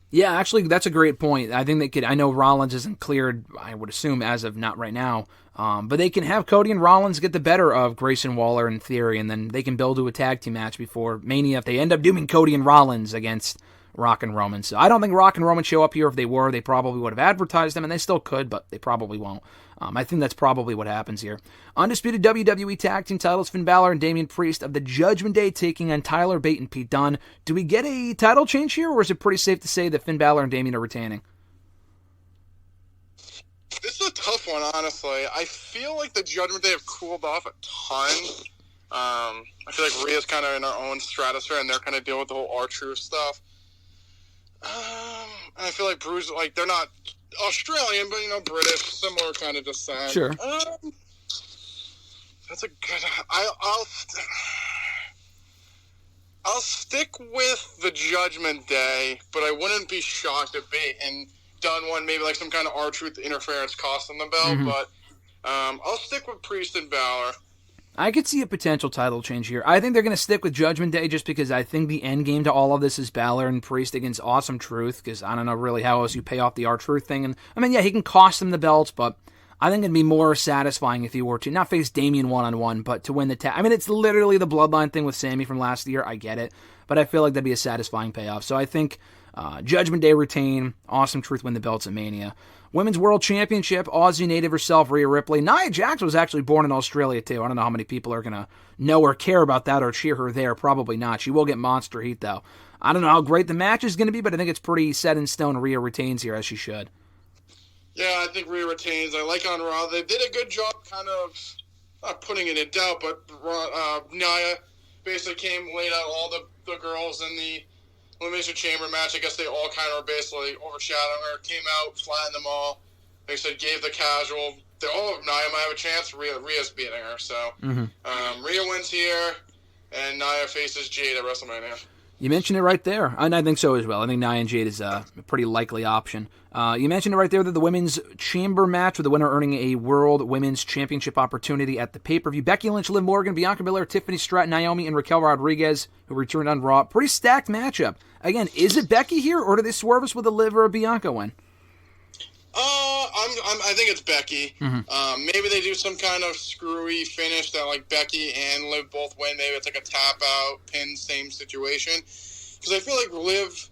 Yeah, actually, that's a great point. I think they could. I know Rollins isn't cleared, I would assume, as of not right now. But they can have Cody and Rollins get the better of Grayson Waller in theory, and then they can build to a tag team match before Mania if they end up doing Cody and Rollins against Rock and Roman. So I don't think Rock and Roman show up here. If they were, they probably would have advertised them, and they still could, but they probably won't. I think that's probably what happens here. Undisputed WWE Tag Team titles, Finn Balor and Damian Priest of the Judgment Day taking on Tyler Bate and Pete Dunne. Do we get a title change here, or is it pretty safe to say that Finn Balor and Damian are retaining? This is a tough one, honestly. I feel like the Judgment Day have cooled off a ton. I feel like Rhea's kind of in her own stratosphere, and they're kind of dealing with the whole R-Truth stuff. I feel like Bruce, they're not Australian, but British, similar kind of descent. Sure. That's a good. I'll stick with the Judgment Day, but I wouldn't be shocked if Bate and Dunne won maybe some kind of R-Truth interference cost them the belt. Mm-hmm. But I'll stick with Priest and Balor. I could see a potential title change here. I think they're going to stick with Judgment Day just because I think the end game to all of this is Balor and Priest against Awesome Truth, because I don't know really how else you pay off the R-Truth thing. And he can cost them the belts, but I think it'd be more satisfying if he were to not face Damian one-on-one, but to win the tag. It's literally the bloodline thing with Sammy from last year. I get it, but I feel like that'd be a satisfying payoff. So I think Judgment Day retain, Awesome Truth win the belts at Mania. Women's World Championship, Aussie native herself, Rhea Ripley. Nia Jax was actually born in Australia, too. I don't know how many people are going to know or care about that or cheer her there. Probably not. She will get monster heat, though. I don't know how great the match is going to be, but I think it's pretty set in stone. Rhea retains here, as she should. Yeah, I think Rhea retains. I like on Raw. They did a good job kind of, not putting it in doubt, but Nia basically laid out all the girls in the Elimination Chamber match. I guess they all kind of were basically overshadowing her. Came out, flattened them all. They said gave the casual. Nia might have a chance. Rhea's beating her. So Rhea wins here, and Nia faces Jade at WrestleMania. You mentioned it right there, and I think so as well. I think Nia and Jade is a pretty likely option. You mentioned it right there that the Women's Chamber match with the winner earning a World Women's Championship opportunity at the pay-per-view. Becky Lynch, Liv Morgan, Bianca Belair, Tiffany Stratton, Naomi, and Raquel Rodriguez, who returned on Raw. Pretty stacked matchup. Again, is it Becky here, or do they swerve us with a Liv or a Bianca win? I think it's Becky. Mm-hmm. Maybe they do some kind of screwy finish that Becky and Liv both win. Maybe it's a tap out, pin, same situation. Because I feel like Liv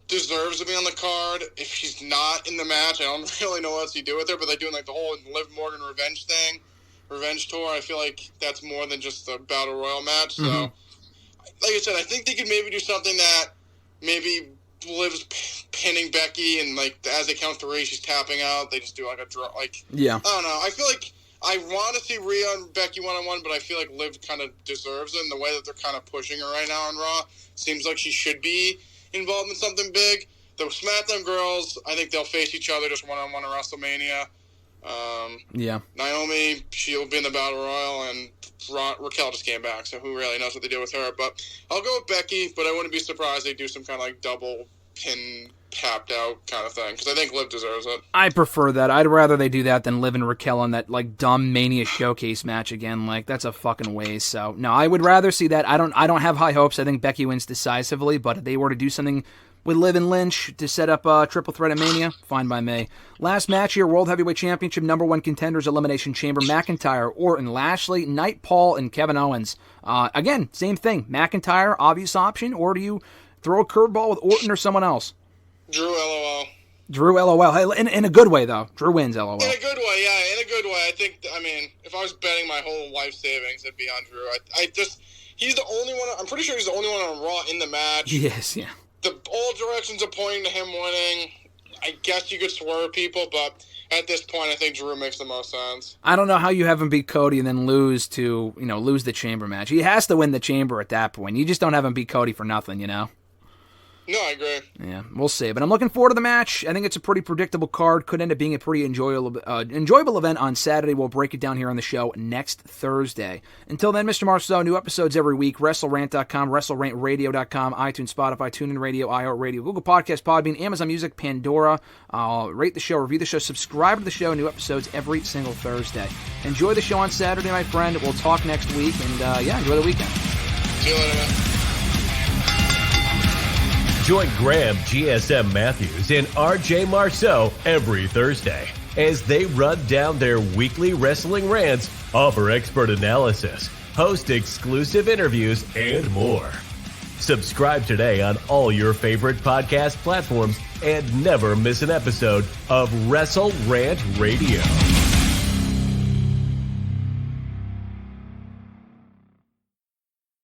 deserves to be on the card. If she's not in the match, I don't really know what else you do with her. But they're doing the whole Liv Morgan revenge thing, revenge tour. I feel like that's more than just a battle royal match. So, like I said, I think they could maybe do something that maybe Liv's pinning Becky, and as they count 3, she's tapping out. They just do a draw. Yeah. I don't know. I feel like I want to see Rhea and Becky one-on-one, but I feel like Liv kind of deserves it. And the way that they're kind of pushing her right now on Raw seems like she should be involved in something big. The SmackDown girls, I think they'll face each other just one-on-one at WrestleMania. Naomi, she'll be in the Battle Royal, and Raquel just came back, so who really knows what they do with her. But I'll go with Becky, but I wouldn't be surprised they do some kind of double pin tapped out kind of thing, because I think Liv deserves it. I prefer that. I'd rather they do that than Liv and Raquel in that dumb Mania Showcase match again. That's a fucking waste. So no, I would rather see that. I don't have high hopes. I think Becky wins decisively, but if they were to do something with Liv and Lynch to set up a triple threat at Mania, fine by me. Last match here, World Heavyweight Championship, number 1 contenders, Elimination Chamber, McIntyre, Orton, Lashley, Knight, Paul, and Kevin Owens. Again, same thing. McIntyre, obvious option, or do you throw a curveball with Orton or someone else? Drew, LOL. Drew, LOL. Hey, in a good way, though. Drew wins, LOL. In a good way, yeah. a good way. If I was betting my whole life savings, it'd be on Drew. He's the only one. I'm pretty sure he's the only one on Raw in the match. Yes, yeah. All directions are pointing to him winning. I guess you could swerve people, but at this point, I think Drew makes the most sense. I don't know how you have him beat Cody and then lose the Chamber match. He has to win the Chamber at that point. You just don't have him beat Cody for nothing, No, I agree. Yeah, we'll see. But I'm looking forward to the match. I think it's a pretty predictable card. Could end up being a pretty enjoyable event on Saturday. We'll break it down here on the show next Thursday. Until then, Mr. Marceau, new episodes every week. WrestleRant.com, WrestleRantRadio.com, iTunes, Spotify, TuneIn Radio, iHeartRadio, Google Podcast, Podbean, Amazon Music, Pandora. Rate the show, review the show, subscribe to the show. New episodes every single Thursday. Enjoy the show on Saturday, my friend. We'll talk next week. And, enjoy the weekend. See you later, man. Join Graham, GSM Matthews, and RJ Marceau every Thursday as they run down their weekly wrestling rants, offer expert analysis, host exclusive interviews, and more. Subscribe today on all your favorite podcast platforms and never miss an episode of WrestleRant Radio.